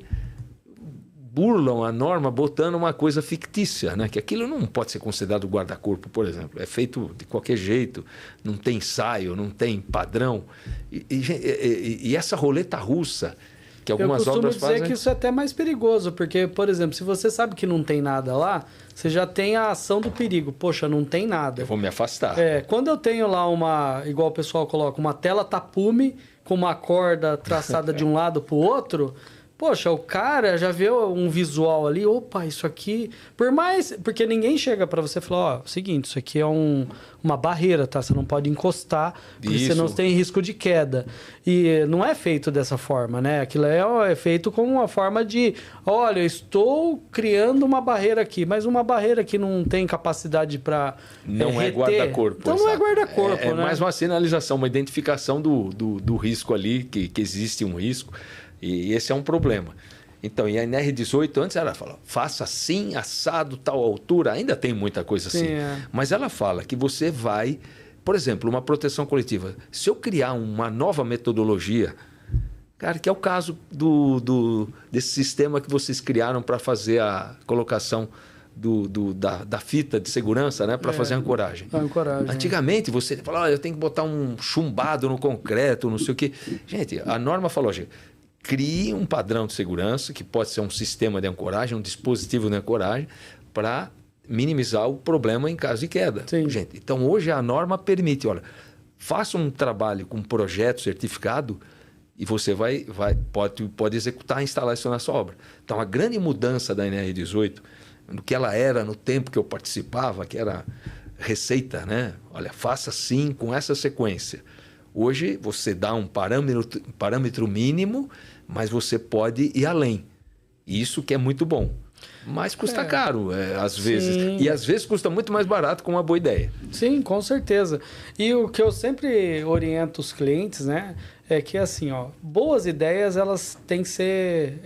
burlam a norma botando uma coisa fictícia, né? Que aquilo não pode ser considerado guarda-corpo, por exemplo. É feito de qualquer jeito, não tem ensaio, não tem padrão. E essa roleta russa que algumas obras fazem... Eu costumo dizer que isso é até mais perigoso, porque, por exemplo, se você sabe que não tem nada lá, você já tem a ação do perigo. Poxa, não tem nada. Eu vou me afastar. Quando eu tenho lá uma, igual o pessoal coloca, uma tela tapume com uma corda traçada de um lado para o outro... Poxa, o cara já vê um visual ali, opa, isso aqui... Porque ninguém chega para você e fala, ó, seguinte, isso aqui é uma barreira, tá? Você não pode encostar, porque você não tem risco de queda. E não é feito dessa forma, né? Aquilo é feito como uma forma de, olha, eu estou criando uma barreira aqui, mas uma barreira que não tem capacidade para não é guarda-corpo. Então não é guarda-corpo, né? É mais uma sinalização, uma identificação do risco ali, que existe um risco. E esse é um problema. Então, e a NR18, antes ela fala, faça assim, assado, tal altura. Ainda tem muita coisa assim. Mas ela fala que você vai... Por exemplo, uma proteção coletiva. Se eu criar uma nova metodologia, cara, que é o caso desse sistema que vocês criaram para fazer a colocação da fita de segurança, né, para fazer a ancoragem. Antigamente, você fala, eu tenho que botar um chumbado no concreto, não sei o quê. Gente, a norma falou, crie um padrão de segurança, que pode ser um sistema de ancoragem, um dispositivo de ancoragem, para minimizar o problema em caso de queda. Gente, então, hoje a norma permite, olha, faça um trabalho com um projeto certificado e você pode executar e instalar isso na sua obra. Então, a grande mudança da NR18, do que ela era no tempo que eu participava, que era receita, né? Olha, faça assim, com essa sequência. Hoje, você dá um parâmetro mínimo, mas você pode ir além. Isso que é muito bom. Mas custa caro, às vezes. Sim. E às vezes custa muito mais barato com uma boa ideia. Sim, com certeza. E o que eu sempre oriento os clientes, né? É que assim, ó, boas ideias, elas têm que ser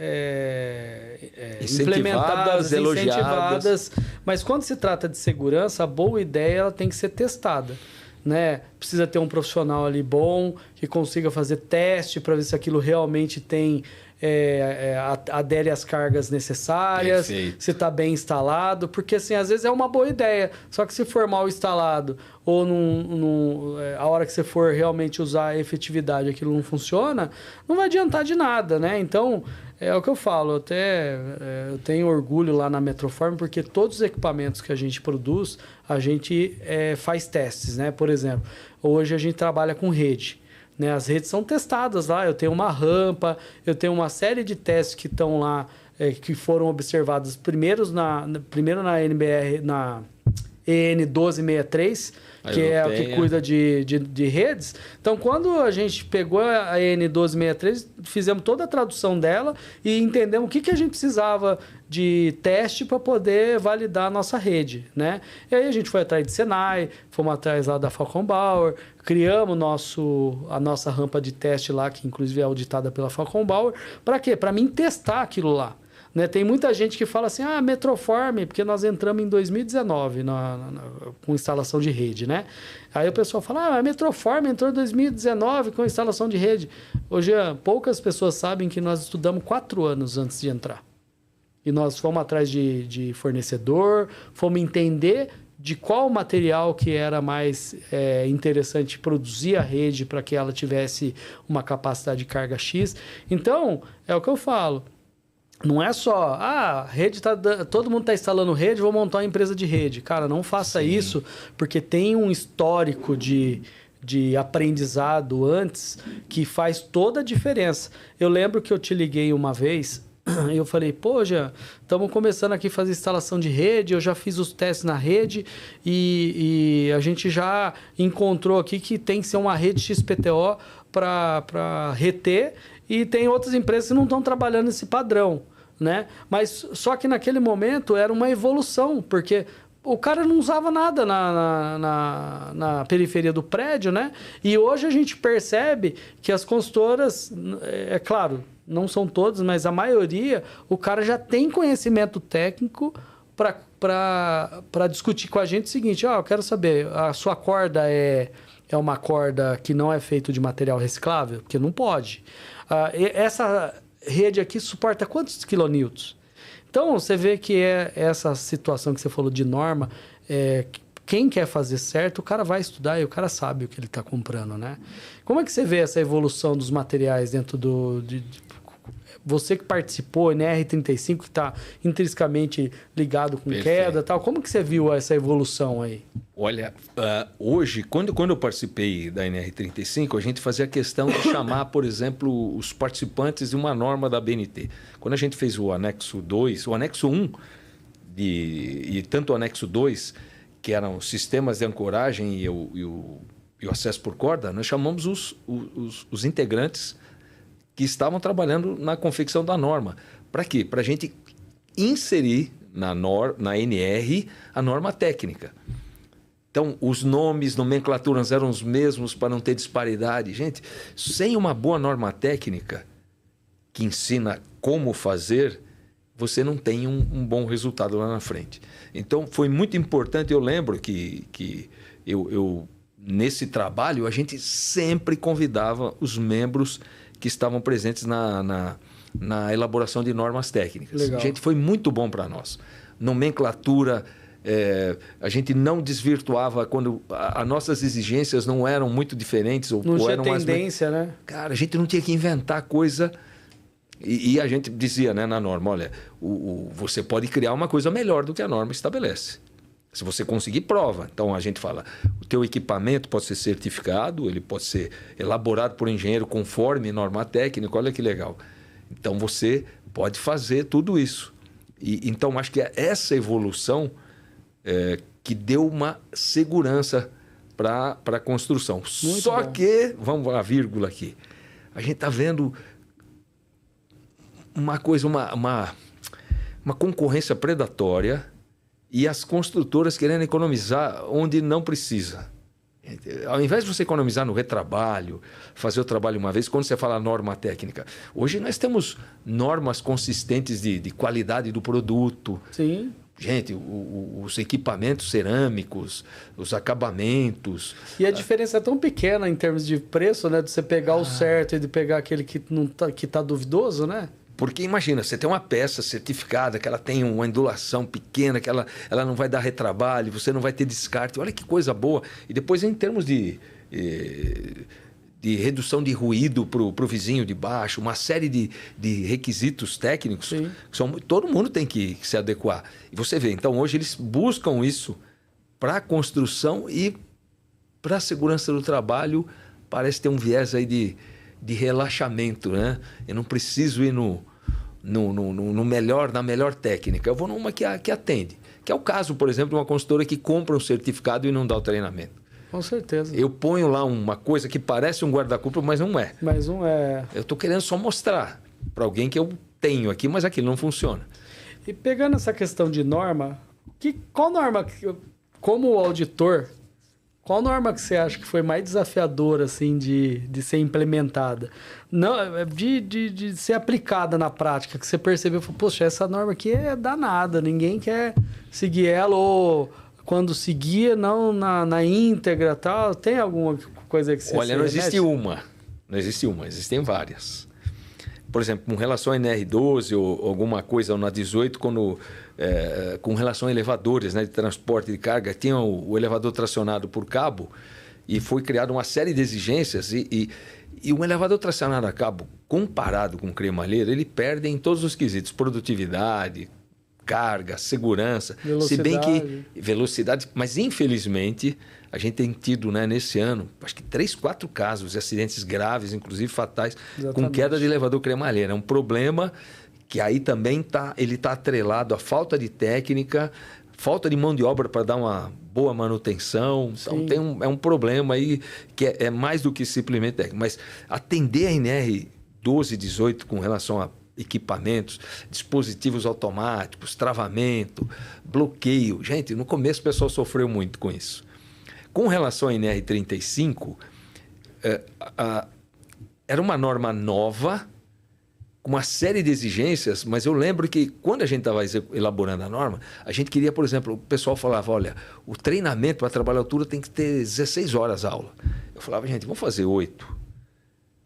implementadas, incentivadas. Mas quando se trata de segurança, a boa ideia ela tem que ser testada. Né? Precisa ter um profissional ali bom, que consiga fazer teste para ver se aquilo realmente tem adere às cargas necessárias, se está bem instalado, porque assim, às vezes é uma boa ideia, só que se for mal instalado ou a hora que você for realmente usar a efetividade aquilo não funciona, não vai adiantar de nada, né? Então, é o que eu falo, eu tenho orgulho lá na Metroform, porque todos os equipamentos que a gente produz, a gente faz testes, né? Por exemplo, hoje a gente trabalha com rede. Né? As redes são testadas lá, eu tenho uma rampa, eu tenho uma série de testes que estão lá, que foram observados primeiro na NBR, na EN 1263, que é o que cuida de redes. Então, quando a gente pegou a EN 1263, fizemos toda a tradução dela e entendemos o que a gente precisava de teste para poder validar a nossa rede, né? E aí a gente foi atrás de Senai, fomos atrás lá da Falcon Bauer, criamos a nossa rampa de teste lá, que inclusive é auditada pela Falcon Bauer. Para quê? Para mim testar aquilo lá. Né? Tem muita gente que fala assim, Metroform, porque nós entramos em 2019 com instalação de rede, né? Aí o pessoal fala, a Metroform entrou em 2019 com instalação de rede. Hoje, poucas pessoas sabem que nós estudamos 4 anos antes de entrar. E nós fomos atrás de fornecedor, fomos entender de qual material que era mais interessante produzir a rede para que ela tivesse uma capacidade de carga X. Então, é o que eu falo. Não é só, rede todo mundo está instalando rede, vou montar uma empresa de rede. Cara, não faça isso, porque tem um histórico de aprendizado antes que faz toda a diferença. Eu lembro que eu te liguei uma vez e eu falei, Jean, estamos começando aqui a fazer instalação de rede, eu já fiz os testes na rede e a gente já encontrou aqui que tem que ser uma rede XPTO para reter e tem outras empresas que não estão trabalhando esse padrão. Né? Mas só que naquele momento era uma evolução, porque o cara não usava nada na periferia do prédio, né? E hoje a gente percebe que as consultoras, é claro, não são todas, mas a maioria, o cara já tem conhecimento técnico para discutir com a gente o seguinte, eu quero saber, a sua corda é uma corda que não é feita de material reciclável? Porque não pode. Essa rede aqui suporta quantos quilonewtons? Então, você vê que essa situação que você falou de norma, quem quer fazer certo, o cara vai estudar e o cara sabe o que ele está comprando, né? Como é que você vê essa evolução dos materiais dentro você que participou, NR35, que está intrinsecamente ligado com queda e tal, como que você viu essa evolução aí? Olha, hoje, quando eu participei da NR35, a gente fazia questão de chamar, por exemplo, os participantes de uma norma da ABNT. Quando a gente fez o anexo 2, o anexo 1 e tanto o anexo 2, que eram sistemas de ancoragem e o acesso por corda, nós chamamos os integrantes que estavam trabalhando na confecção da norma. Para quê? Para a gente inserir na NR a norma técnica. Então, os nomes, nomenclaturas eram os mesmos para não ter disparidade. Gente, sem uma boa norma técnica que ensina como fazer, você não tem um bom resultado lá na frente. Então, foi muito importante. Eu lembro que eu nesse trabalho, a gente sempre convidava os membros que estavam presentes na elaboração de normas técnicas. Legal. Gente, foi muito bom para nós. Nomenclatura, a gente não desvirtuava quando as nossas exigências não eram muito diferentes. Não tinha eram tendência, né? Cara, a gente não tinha que inventar coisa. E a gente dizia, né, na norma, olha, você pode criar uma coisa melhor do que a norma estabelece. Se você conseguir, prova. Então, a gente fala, o teu equipamento pode ser certificado, ele pode ser elaborado por engenheiro conforme norma técnica, olha que legal. Então, você pode fazer tudo isso. Então, acho que é essa evolução que deu uma segurança para a construção. Muito Só bom. que, vamos lá, vírgula aqui, a gente está vendo uma coisa, uma concorrência predatória e as construtoras querendo economizar onde não precisa. Ao invés de você economizar no retrabalho, fazer o trabalho uma vez, quando você fala norma técnica, hoje nós temos normas consistentes de qualidade do produto. Sim. Gente, os equipamentos cerâmicos, os acabamentos. E a diferença é tão pequena em termos de preço, né? De você pegar o certo e de pegar aquele que tá duvidoso, né? Porque imagina, você tem uma peça certificada, que ela tem uma ondulação pequena, que ela não vai dar retrabalho, você não vai ter descarte. Olha que coisa boa. E depois, em termos de redução de ruído para o vizinho de baixo, uma série de requisitos técnicos, que todo mundo tem que se adequar. E você vê, então hoje eles buscam isso para a construção e para a segurança do trabalho. Parece ter um viés aí de relaxamento, né? Eu não preciso ir na melhor técnica. Eu vou numa que atende. Que é o caso, por exemplo, de uma consultora que compra um certificado e não dá o treinamento. Com certeza. Eu ponho lá uma coisa que parece um guarda-corpo, mas não é. Mas não é. Eu estou querendo só mostrar para alguém que eu tenho aqui, mas aquilo não funciona. E pegando essa questão de norma, qual norma, como auditor, qual norma que você acha que foi mais desafiadora assim, de ser implementada? Não, de ser aplicada na prática, que você percebeu, poxa, essa norma aqui é danada, ninguém quer seguir ela, ou quando seguia, não na íntegra, tal. Tem alguma coisa que você... Olha, não existe uma, existem várias. Por exemplo, com relação a NR12 ou alguma coisa, ou na 18, com relação a elevadores, né, de transporte de carga, tinha o elevador tracionado por cabo e foi criada uma série de exigências e um elevador tracionado a cabo, comparado com cremalheira, ele perde em todos os quesitos, produtividade, carga, segurança, velocidade. Se bem que velocidade, mas infelizmente a gente tem tido, né, nesse ano, acho que 3, 4 casos de acidentes graves, inclusive fatais, com queda de elevador cremalheira. É um problema que aí também ele está atrelado à falta de técnica, falta de mão de obra para dar uma boa manutenção. Então é um problema aí que é mais do que simplesmente técnico. Mas atender a NR 12 e 18 com relação a equipamentos, dispositivos automáticos, travamento, bloqueio. Gente, no começo o pessoal sofreu muito com isso. Com relação à NR35, era uma norma nova, com uma série de exigências, mas eu lembro que quando a gente estava elaborando a norma, a gente queria, por exemplo, o pessoal falava, olha, o treinamento para trabalhar a altura tem que ter 16 horas aula. falava, gente, vamos fazer 8.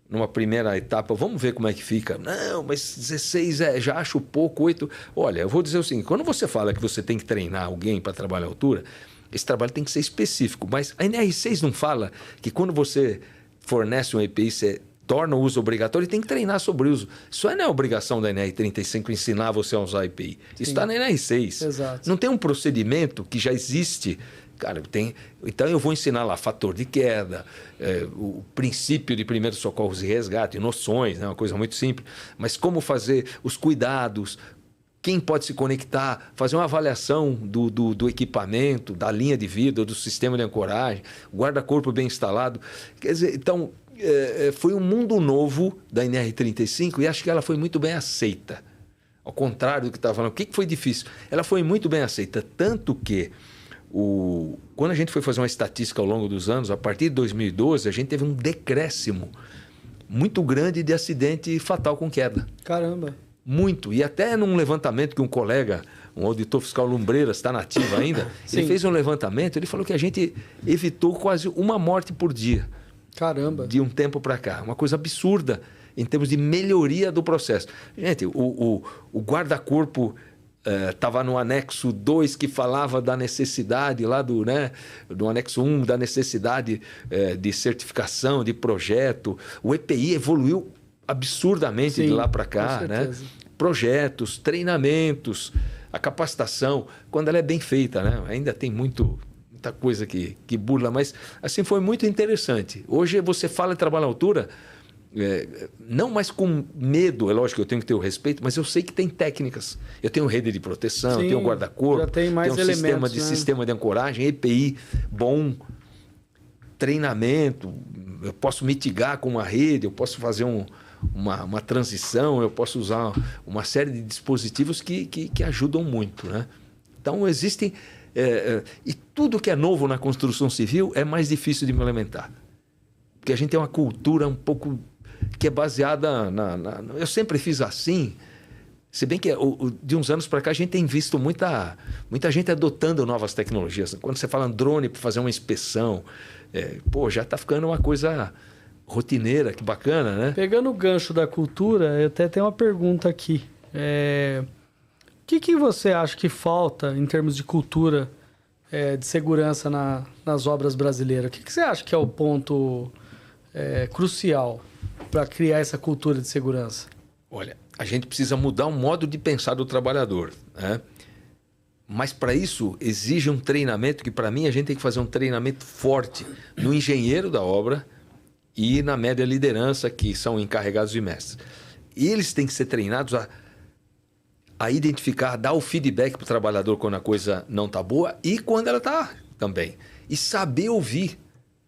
Numa primeira etapa, vamos ver como é que fica. Não, mas 16 já acho pouco, 8. Olha, eu vou dizer o seguinte, quando você fala que você tem que treinar alguém para trabalhar à altura, esse trabalho tem que ser específico. Mas a NR6 não fala que quando você fornece um EPI, você torna o uso obrigatório e tem que treinar sobre o uso. Isso não é obrigação da NR35 ensinar você a usar EPI. Isso está na NR6. Exato. Não tem um procedimento que já existe. Cara, então eu vou ensinar lá fator de queda, o princípio de primeiros socorros e resgate, noções, né? Uma coisa muito simples. Mas como fazer os cuidados, quem pode se conectar, fazer uma avaliação do equipamento, da linha de vida, do sistema de ancoragem, guarda-corpo bem instalado. Quer dizer, então, foi um mundo novo da NR35 e acho que ela foi muito bem aceita. Ao contrário do que estava falando. O que foi difícil? Ela foi muito bem aceita, tanto que quando a gente foi fazer uma estatística ao longo dos anos, a partir de 2012, a gente teve um decréscimo muito grande de acidente fatal com queda. Caramba! Muito. E até num levantamento que um colega, um auditor fiscal Lumbreiras, está nativo ainda, ele fez um levantamento, ele falou que a gente evitou quase uma morte por dia. Caramba! De um tempo para cá. Uma coisa absurda em termos de melhoria do processo. Gente, o guarda-corpo estava no anexo 2 que falava da necessidade lá do anexo 1, da necessidade de certificação, de projeto. O EPI evoluiu absurdamente de lá para cá, né? Projetos, treinamentos, a capacitação, quando ela é bem feita, né? Ainda tem muita coisa que burla, mas assim foi muito interessante. Hoje você fala de trabalho à altura, não mais com medo, é lógico que eu tenho que ter o respeito, mas eu sei que tem técnicas. Eu tenho rede de proteção, eu tenho guarda-corpo, tenho um sistema de ancoragem, EPI bom, treinamento, eu posso mitigar com uma rede, eu posso fazer uma transição, eu posso usar uma série de dispositivos que ajudam muito, né? Então existem... e tudo que é novo na construção civil é mais difícil de implementar. Porque a gente tem uma cultura um pouco que é baseada eu sempre fiz assim, se bem que de uns anos para cá a gente tem visto muita gente adotando novas tecnologias. Quando você fala em drone para fazer uma inspeção, já está ficando uma coisa rotineira, que bacana, né? Pegando o gancho da cultura, eu até tenho uma pergunta aqui. O que você acha que falta em termos de cultura de segurança nas obras brasileiras? O que você acha que é o ponto crucial para criar essa cultura de segurança? Olha, a gente precisa mudar o modo de pensar do trabalhador, né? Mas para isso exige um treinamento que, para mim, a gente tem que fazer um treinamento forte no engenheiro da obra e na média liderança, que são encarregados de mestres. E eles têm que ser treinados a identificar, dar o feedback para o trabalhador quando a coisa não está boa e quando ela está também. E saber ouvir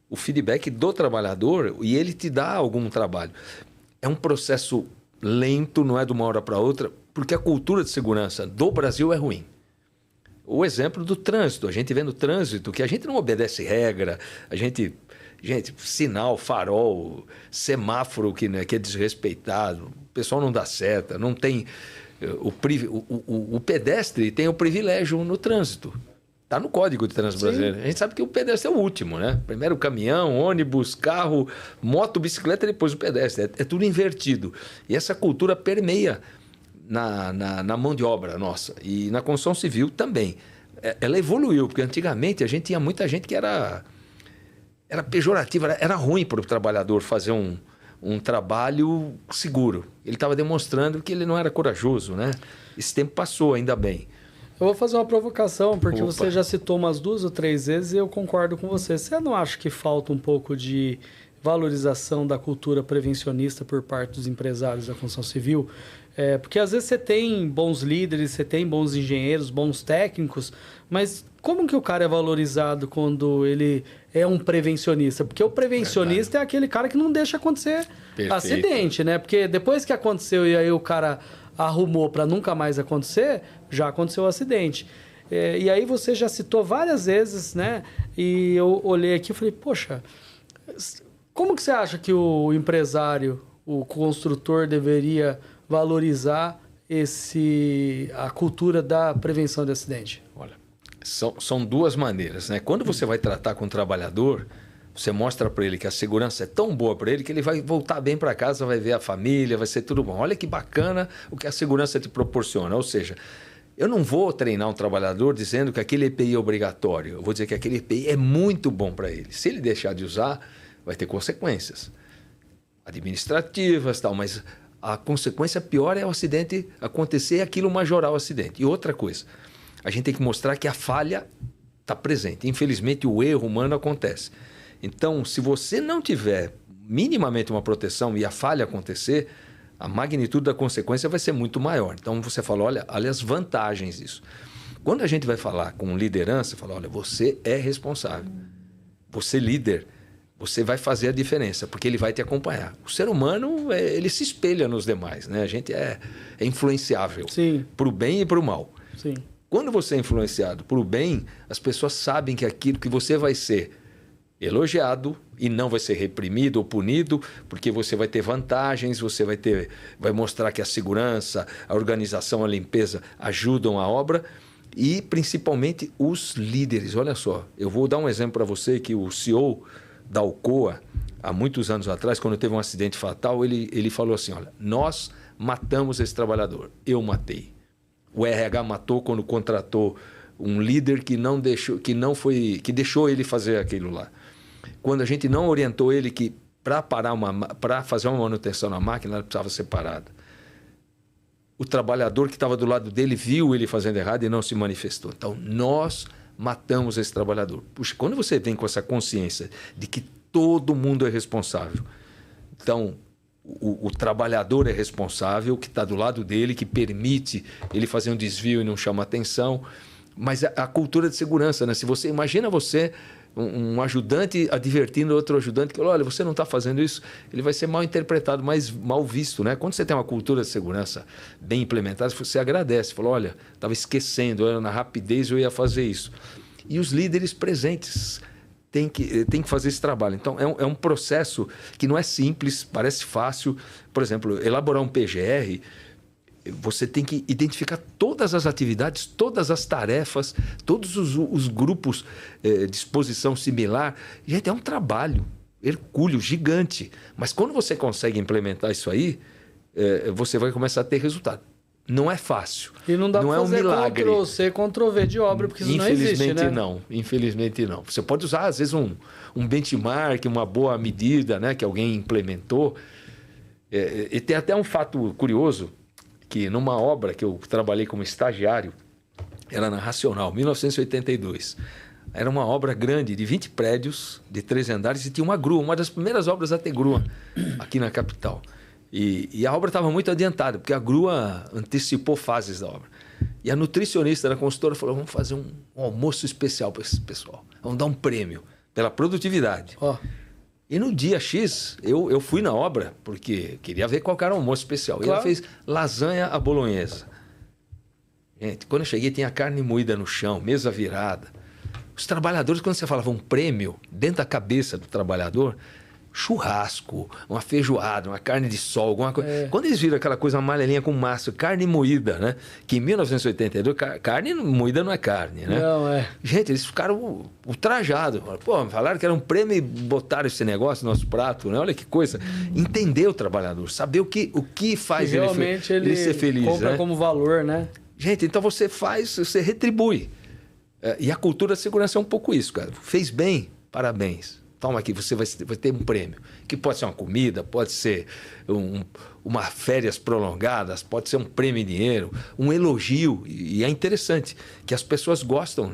o feedback do trabalhador e ele te dá algum trabalho. É um processo lento, não é de uma hora para outra, porque a cultura de segurança do Brasil é ruim. O exemplo do trânsito, a gente vê no trânsito que a gente não obedece regra, Gente, sinal, farol, semáforo que é desrespeitado, o pessoal não dá seta, não tem... O pedestre tem o privilégio no trânsito. Está no Código de Trânsito Brasileiro. A gente sabe que o pedestre é o último, né? Primeiro o caminhão, ônibus, carro, moto, bicicleta, depois o pedestre. É tudo invertido. E essa cultura permeia na mão de obra nossa. E na construção civil também. Ela evoluiu, porque antigamente a gente tinha muita gente que era pejorativa, era ruim para o trabalhador fazer um trabalho seguro. Ele estava demonstrando que ele não era corajoso, né? Esse tempo passou, ainda bem. Eu vou fazer uma provocação, porque você já citou umas 2 ou 3 vezes e eu concordo com você. Você não acha que falta um pouco de valorização da cultura prevencionista por parte dos empresários da construção civil? Porque às vezes você tem bons líderes, você tem bons engenheiros, bons técnicos, mas como que o cara é valorizado quando ele é um prevencionista? Porque o prevencionista é aquele cara que não deixa acontecer acidente, né? Porque depois que aconteceu e aí o cara arrumou para nunca mais acontecer, já aconteceu o acidente. E aí você já citou várias vezes, né? E eu olhei aqui e falei, poxa, como que você acha que o empresário, o construtor deveria valorizar a cultura da prevenção de acidente? Olha, são 2 maneiras, né? Quando você vai tratar com o trabalhador, Você mostra para ele que a segurança é tão boa para ele que ele vai voltar bem para casa, vai ver a família, vai ser tudo bom. Olha que bacana o que a segurança te proporciona. Ou seja, eu não vou treinar um trabalhador dizendo que aquele EPI é obrigatório. Eu vou dizer que aquele EPI é muito bom para ele. Se ele deixar de usar, vai ter consequências administrativas, tal, mas a consequência pior é o acidente acontecer e aquilo majorar o acidente. E outra coisa, a gente tem que mostrar que a falha está presente. Infelizmente, o erro humano acontece. Então, se você não tiver minimamente uma proteção e a falha acontecer, a magnitude da consequência vai ser muito maior. Então, você fala, olha as vantagens disso. Quando a gente vai falar com liderança, fala, olha, você é responsável. Você líder, você vai fazer a diferença, porque ele vai te acompanhar. O ser humano, ele se espelha nos demais, né? A gente é influenciável para o bem e para o mal. Sim. Quando você é influenciado para o bem, as pessoas sabem que aquilo que você vai ser elogiado e não vai ser reprimido ou punido, porque você vai ter vantagens, você vai mostrar que a segurança, a organização, a limpeza ajudam a obra e principalmente os líderes. Olha só, eu vou dar um exemplo para você que o CEO da Alcoa, há muitos anos atrás, quando teve um acidente fatal, ele falou assim, olha, nós matamos esse trabalhador, eu matei. O RH matou quando contratou um líder que deixou ele fazer aquilo lá. Quando a gente não orientou ele que para fazer uma manutenção na máquina, ela precisava ser parada. O trabalhador que estava do lado dele viu ele fazendo errado e não se manifestou. Então, nós matamos esse trabalhador. Puxa, quando você vem com essa consciência de que todo mundo é responsável, então o trabalhador é responsável, que está do lado dele, que permite ele fazer um desvio e não chama atenção, mas a cultura de segurança, né? Se você imagina um ajudante advertindo outro ajudante que, olha, você não está fazendo isso, ele vai ser mal interpretado, mais mal visto, né? Quando você tem uma cultura de segurança bem implementada, você agradece, fala, olha, estava esquecendo, na rapidez eu ia fazer isso. E os líderes presentes têm que fazer esse trabalho. Então, é um processo que não é simples, parece fácil. Por exemplo, elaborar um PGR, você tem que identificar todas as atividades, todas as tarefas, todos os grupos de exposição similar. Gente, é um trabalho hercúleo, gigante. Mas quando você consegue implementar isso aí, você vai começar a ter resultado. Não é fácil. E não dá para fazer Ctrl-C, Ctrl-V de obra, porque isso não existe, né? Infelizmente não. Você pode usar, às vezes, um benchmark, uma boa medida, né, que alguém implementou. E tem até um fato curioso, que numa obra que eu trabalhei como estagiário, era na Racional, 1982. Era uma obra grande, de 20 prédios, de 3 andares, e tinha uma grua, uma das primeiras obras a ter grua aqui na capital. E a obra estava muito adiantada, porque a grua antecipou fases da obra. E a nutricionista da consultora falou, vamos fazer um almoço especial para esse pessoal. Vamos dar um prêmio pela produtividade. E no dia X, eu fui na obra, porque queria ver qual era o almoço especial. Claro. E ela fez lasanha à bolonhesa. Gente, quando eu cheguei, tinha carne moída no chão, mesa virada. Os trabalhadores, quando você falava um prêmio, dentro da cabeça do trabalhador, churrasco, uma feijoada, uma carne de sol, alguma coisa. Quando eles viram aquela coisa amarelinha com massa, carne moída, né? Que em 1982, carne moída não é carne, né? Não, Gente, eles ficaram ultrajados. Pô, falaram que era um prêmio e botaram esse negócio no nosso prato, né? Olha que coisa. Entender o trabalhador, saber o que faz ele ser feliz. Compra, né? Como valor, né? Gente, então você retribui. E a cultura da segurança é um pouco isso, cara. Fez bem, parabéns. Toma aqui, você vai ter um prêmio, que pode ser uma comida, pode ser uma férias prolongadas, pode ser um prêmio em dinheiro, um elogio. E é interessante que as pessoas gostam,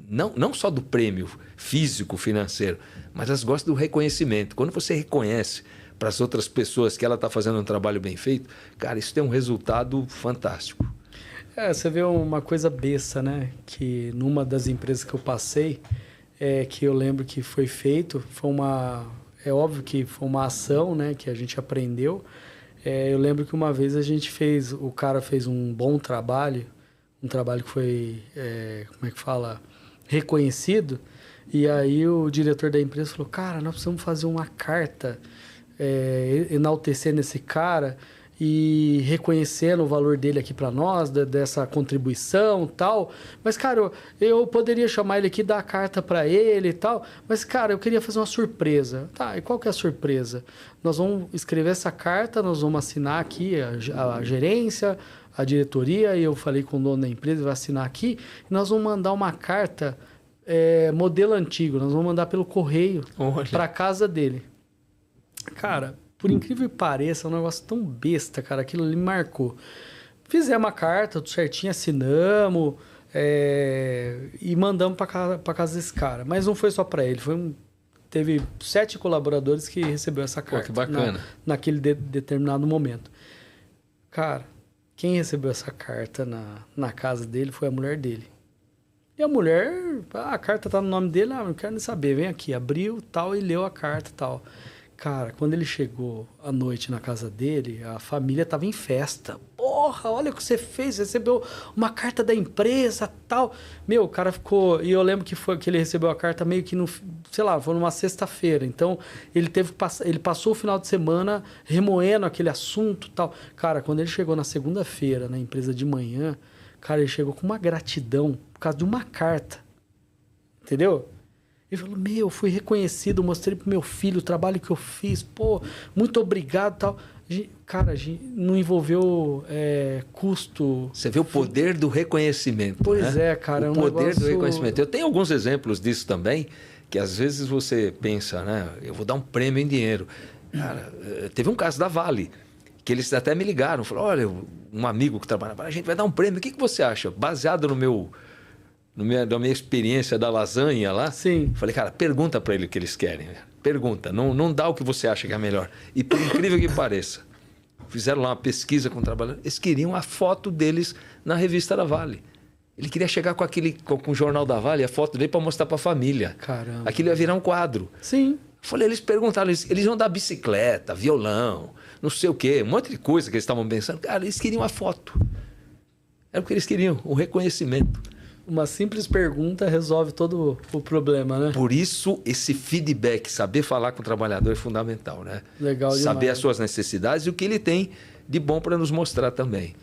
não só do prêmio físico, financeiro, mas elas gostam do reconhecimento. Quando você reconhece para as outras pessoas que ela está fazendo um trabalho bem feito, cara, isso tem um resultado fantástico. Você vê uma coisa besta, né? Que numa das empresas que eu passei, que eu lembro que foi feito, é óbvio que foi uma ação, né, que a gente aprendeu. Eu lembro que uma vez o cara fez um bom trabalho, um trabalho que foi, reconhecido, e aí o diretor da empresa falou, cara, nós precisamos fazer uma carta enaltecendo esse cara, e reconhecendo o valor dele aqui para nós, dessa contribuição e tal. Mas, cara, eu poderia chamar ele aqui, dar a carta para ele e tal. Mas, cara, eu queria fazer uma surpresa. Tá, e qual que é a surpresa? Nós vamos escrever essa carta, nós vamos assinar aqui a gerência, a diretoria, e eu falei com o dono da empresa, vai assinar aqui, e nós vamos mandar uma carta modelo antigo, nós vamos mandar pelo correio para casa dele. Cara, por incrível que pareça, é um negócio tão besta, cara, aquilo ali me marcou. Fizemos uma carta, tudo certinho, assinamos e mandamos para casa desse cara. Mas não foi só para ele, teve 7 colaboradores que recebeu essa carta. Pô, que bacana. Naquele determinado momento. Cara, quem recebeu essa carta na casa dele foi a mulher dele. E a mulher, a carta tá no nome dele, não quero nem saber, vem aqui. Abriu tal e leu a carta e tal. Cara, quando ele chegou à noite na casa dele, a família tava em festa. Porra, olha o que você fez, recebeu uma carta da empresa, tal. Meu, o cara ficou... E eu lembro que ele recebeu a carta meio que sei lá, foi numa sexta-feira. Então, ele passou o final de semana remoendo aquele assunto, tal. Cara, quando ele chegou na segunda-feira, na empresa de manhã, cara, ele chegou com uma gratidão por causa de uma carta. Entendeu? Ele falou, fui reconhecido, mostrei pro meu filho o trabalho que eu fiz, pô, muito obrigado e tal. Cara, não envolveu custo. Você vê o poder do reconhecimento. Pois né? Cara. O poder do reconhecimento. Eu tenho alguns exemplos disso também, que às vezes você pensa, né? Eu vou dar um prêmio em dinheiro. Cara, teve um caso da Vale, que eles até me ligaram, falaram, olha, um amigo que trabalha na Vale, a gente vai dar um prêmio, o que você acha? Baseado na minha experiência da lasanha lá, sim. Falei, cara, pergunta para ele o que eles querem. Pergunta, não dá o que você acha que é melhor. E por incrível que pareça, fizeram lá uma pesquisa com trabalhadores, eles queriam a foto deles na revista da Vale. Ele queria chegar com o jornal da Vale, a foto dele para mostrar para a família. Caramba. Aquilo ia virar um quadro. Sim. Falei, eles perguntaram, eles iam dar bicicleta, violão, não sei o quê, um monte de coisa que eles estavam pensando. Cara, eles queriam a foto. Era o que eles queriam, o reconhecimento. Uma simples pergunta resolve todo o problema, né? Por isso, esse feedback, saber falar com o trabalhador é fundamental, né? Legal demais. Saber as suas necessidades e o que ele tem de bom para nos mostrar também.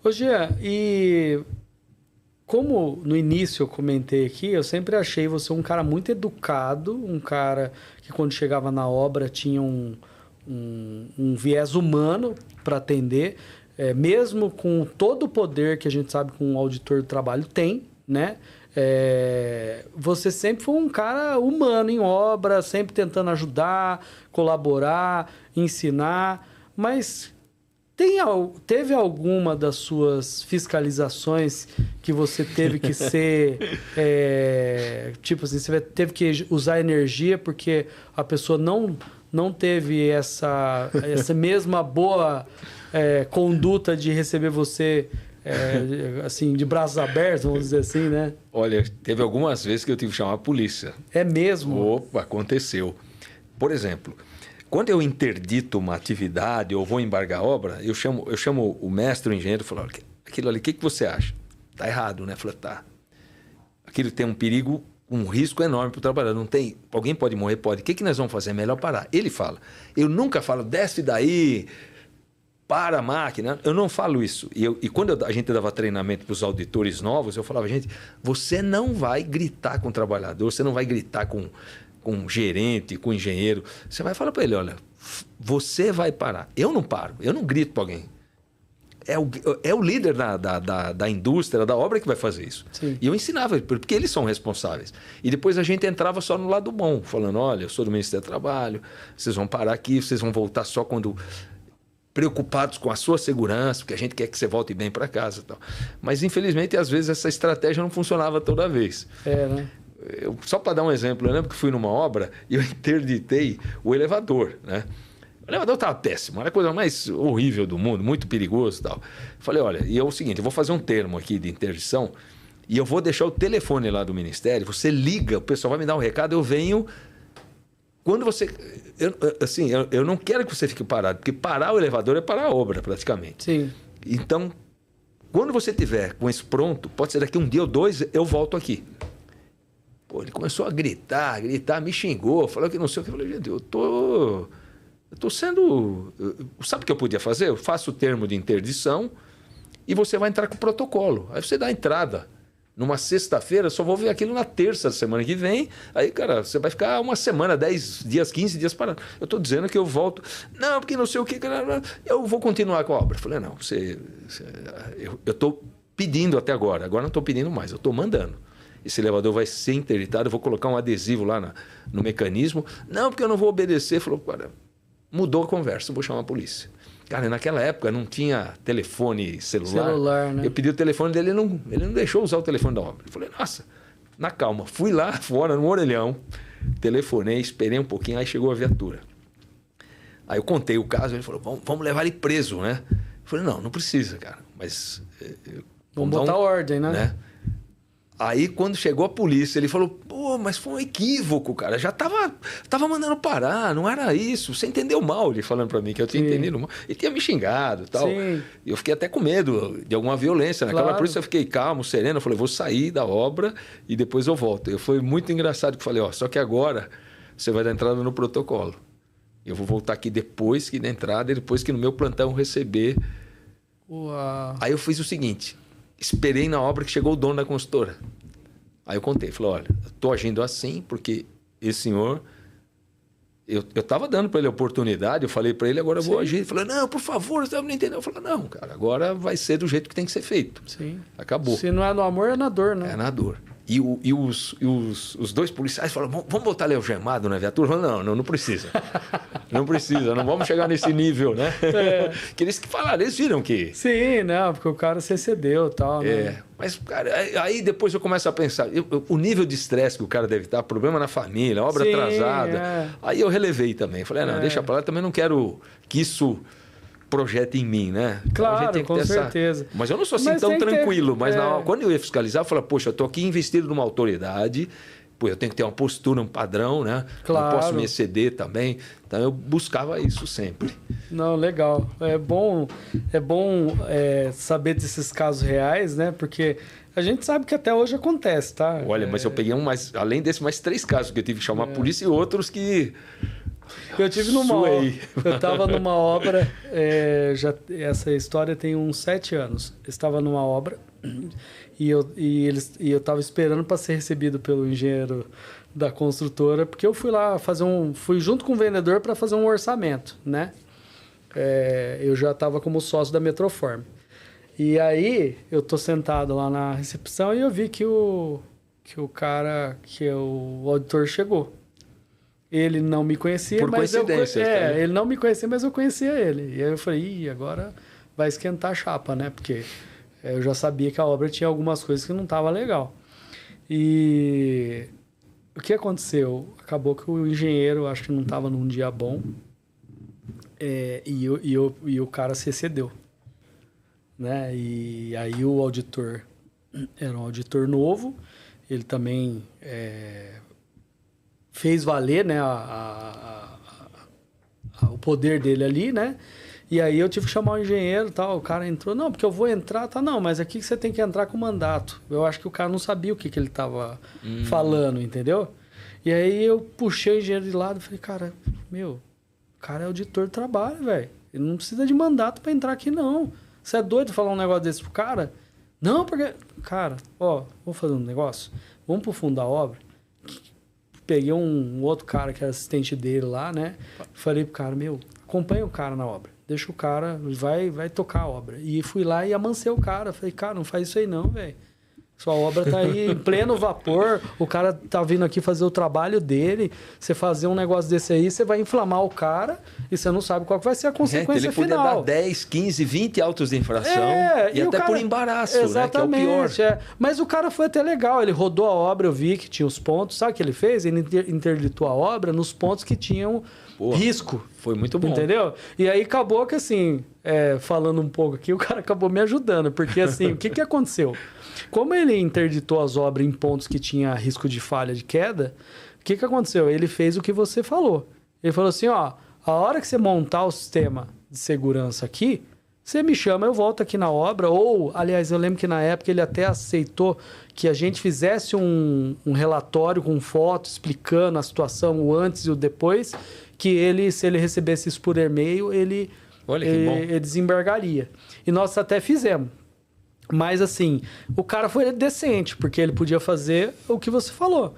Ô, Jean, e como no início eu comentei aqui, eu sempre achei você um cara muito educado, um cara que quando chegava na obra tinha um viés humano para atender, mesmo com todo o poder que a gente sabe que um auditor do trabalho tem, né? Você sempre foi um cara humano em obra, sempre tentando ajudar, colaborar, ensinar, mas teve alguma das suas fiscalizações que você teve que ser tipo assim, você teve que usar energia porque a pessoa não teve essa mesma boa conduta de receber você assim, de braços abertos, vamos dizer assim, né? Olha, teve algumas vezes que eu tive que chamar a polícia. É mesmo? Opa, aconteceu. Por exemplo, quando eu interdito uma atividade ou vou embargar a obra, eu chamo o mestre, o engenheiro, e falo, aquilo ali, o que você acha? Tá errado, né? Eu falo, tá. Aquilo tem um perigo, um risco enorme para o trabalhador. Não tem, alguém pode morrer? Pode. O que nós vamos fazer? É melhor parar. Ele fala. Eu nunca falo, desce daí, para a máquina. Eu não falo isso. E quando a gente dava treinamento para os auditores novos, eu falava, gente, você não vai gritar com o trabalhador, você não vai gritar com o gerente, com o engenheiro. Você vai falar para ele, olha, você vai parar. Eu não paro, eu não grito para alguém. É o líder da indústria, da obra que vai fazer isso. Sim. E eu ensinava, porque eles são responsáveis. E depois a gente entrava só no lado bom, falando, olha, eu sou do Ministério do Trabalho, vocês vão parar aqui, vocês vão voltar só quando preocupados com a sua segurança, porque a gente quer que você volte bem para casa e tal. Mas, infelizmente, às vezes essa estratégia não funcionava toda vez. Né? Só para dar um exemplo, eu lembro que fui numa obra e eu interditei o elevador, né? O elevador estava péssimo, era a coisa mais horrível do mundo, muito perigoso e tal. Falei, olha, e é o seguinte, eu vou fazer um termo aqui de interdição e eu vou deixar o telefone lá do Ministério, você liga, o pessoal vai me dar um recado, eu venho... Quando você... Eu não quero que você fique parado, porque parar o elevador é parar a obra, praticamente. Sim. Então, quando você tiver com isso pronto, pode ser daqui um dia ou dois, eu volto aqui. Pô, ele começou a gritar, me xingou, falou que não sei o que. Eu falei, gente, eu eu estou sendo... Sabe o que eu podia fazer? Eu faço o termo de interdição e você vai entrar com o protocolo. Aí você dá a entrada. Numa sexta-feira, só vou ver aquilo na terça da semana que vem. Aí, cara, você vai ficar uma semana, 10 dias, 15 dias parado. Eu estou dizendo que eu volto. Não, porque não sei o que. Eu vou continuar com a obra. Eu falei, não, eu estou pedindo até agora. Agora não estou pedindo mais, eu estou mandando. Esse elevador vai ser interditado, eu vou colocar um adesivo lá no mecanismo. Não, porque eu não vou obedecer. Falou, cara, mudou a conversa, eu vou chamar a polícia. Cara, naquela época não tinha telefone celular. Né? Eu pedi o telefone dele, ele não deixou usar o telefone da obra. Eu falei, nossa, na calma. Fui lá fora, no orelhão, telefonei, esperei um pouquinho, aí chegou a viatura. Aí eu contei o caso, ele falou, vamos levar ele preso, né? Eu falei, não precisa, cara, mas... Vamos botar ordem, né? Aí, quando chegou a polícia, ele falou, pô, mas foi um equívoco, cara. Já tava mandando parar, não era isso. Você entendeu mal, ele falando pra mim, que eu tinha entendido mal. Ele tinha me xingado e tal. Sim. E eu fiquei até com medo de alguma violência. Naquela polícia eu fiquei calmo, sereno. Eu falei, vou sair da obra e depois eu volto. E foi muito engraçado que eu falei, só que agora você vai dar entrada no protocolo. Eu vou voltar aqui depois que da entrada e depois que no meu plantão receber. Uau. Aí eu fiz o seguinte... Esperei na obra que chegou o dono da consultora. Aí eu contei, falei, olha, eu estou agindo assim porque esse senhor... Eu estava dando para ele a oportunidade, eu falei para ele, agora eu vou agir. Ele falou, não, por favor, você não entendeu. Eu falei, não, cara, agora vai ser do jeito que tem que ser feito. Sim. Acabou. Se não é no amor, é na dor, né? É na dor. E os dois policiais falaram, vamos botar ele algemado na viatura? Eu falei, não precisa. Não precisa, não vamos chegar nesse nível, né? Que eles falaram, eles viram que... Sim, não, porque o cara se excedeu e tal, né? Mas, cara, aí depois eu começo a pensar, o nível de estresse que o cara deve estar, problema na família, obra atrasada. Aí eu relevei também. Falei, não, deixa pra lá, também não quero que isso... projeta em mim, né? Claro, então, com certeza. Mas eu não sou assim tão tranquilo. Mas quando eu ia fiscalizar, eu falei, poxa, eu estou aqui investido numa autoridade, pô, eu tenho que ter uma postura, um padrão, né? Claro. Não posso me exceder também. Então eu buscava isso sempre. Não, legal. É bom saber desses casos reais, né? Porque a gente sabe que até hoje acontece, tá? Olha, mas eu peguei além desse, mais 3 casos que eu tive que chamar a polícia e outros que... Eu tive eu estava numa obra, essa história tem uns 7 anos. Eu estava numa obra e eu estava esperando para ser recebido pelo engenheiro da construtora, porque eu fui lá fui junto com o vendedor para fazer um orçamento, né? Eu já estava como sócio da Metroform. E aí eu tô sentado lá na recepção e eu vi que o auditor chegou. Ele não me conhecia, por coincidência. Ele não me conhecia, mas eu conhecia ele. E aí eu falei, agora vai esquentar a chapa, né? Porque eu já sabia que a obra tinha algumas coisas que não estavam legal. E o que aconteceu? Acabou que o engenheiro, acho que não estava num dia bom, e o cara se excedeu, né? E aí o auditor era um auditor novo, ele também... fez valer, né, o poder dele ali, né? E aí eu tive que chamar o engenheiro e tal. O cara entrou, não, porque eu vou entrar, tá? Não, mas aqui você tem que entrar com mandato. Eu acho que o cara não sabia o que ele tava falando, entendeu? E aí eu puxei o engenheiro de lado e falei, cara, o cara é auditor do trabalho, velho. Ele não precisa de mandato para entrar aqui, não. Você é doido falar um negócio desse pro cara? Não, porque... Cara, vamos fazer um negócio? Vamos pro fundo da obra? Peguei um outro cara que era assistente dele lá, né? Falei pro cara, acompanha o cara na obra. Deixa o cara, vai tocar a obra. E fui lá e amancei o cara. Falei, cara, não faz isso aí não, velho. Sua obra tá aí em pleno vapor, o cara tá vindo aqui fazer o trabalho dele. Você fazer um negócio desse aí, você vai inflamar o cara e você não sabe qual que vai ser a consequência final. Ele podia dar 10, 15, 20 autos de infração e até por embaraço, exatamente, né? Que é o pior. Mas o cara foi até legal, ele rodou a obra, eu vi que tinha os pontos. Sabe o que ele fez? Ele interditou a obra nos pontos que tinham risco. Foi muito bom. Entendeu? E aí acabou que assim, falando um pouco aqui, o cara acabou me ajudando. Porque assim, o que aconteceu? Como ele interditou as obras em pontos que tinha risco de falha de queda, o que aconteceu? Ele fez o que você falou. Ele falou assim, a hora que você montar o sistema de segurança aqui, Você me chama, eu volto aqui na obra. Ou, aliás, eu lembro que na época ele até aceitou que a gente fizesse um relatório com foto explicando a situação, o antes e o depois, que ele, se ele recebesse isso por e-mail, ele desembargaria. E nós até fizemos. Mas, assim, o cara foi decente, porque ele podia fazer o que você falou,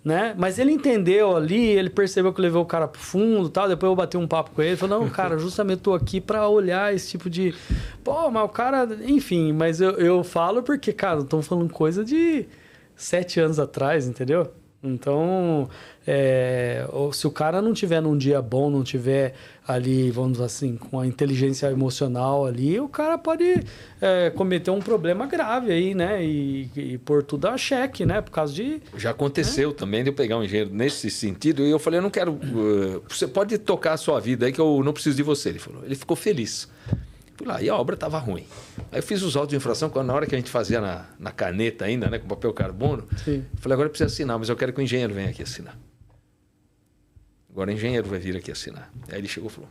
né? Mas ele entendeu ali, ele percebeu que levou o cara pro fundo e tal. Depois eu bati um papo com ele, falou, não, cara, justamente tô aqui para olhar esse tipo de... Pô, mas o cara... Enfim, mas eu falo porque, cara, estamos falando coisa de 7 anos atrás, entendeu? Então, se o cara não tiver num dia bom, não tiver ali, vamos dizer assim, com a inteligência emocional ali, o cara pode cometer um problema grave aí, né? E pôr tudo a xeque, né? Por causa de... Já aconteceu também de eu pegar um engenheiro nesse sentido e eu falei, eu não quero... você pode tocar a sua vida aí que eu não preciso de você. Ele falou, ele ficou feliz. Fui lá, e a obra estava ruim. Aí eu fiz os autos de infração, na hora que a gente fazia na caneta ainda, né, com papel carbono. Sim. Falei, agora precisa assinar, mas eu quero que o engenheiro venha aqui assinar. Agora o engenheiro vai vir aqui assinar. Aí ele chegou e falou,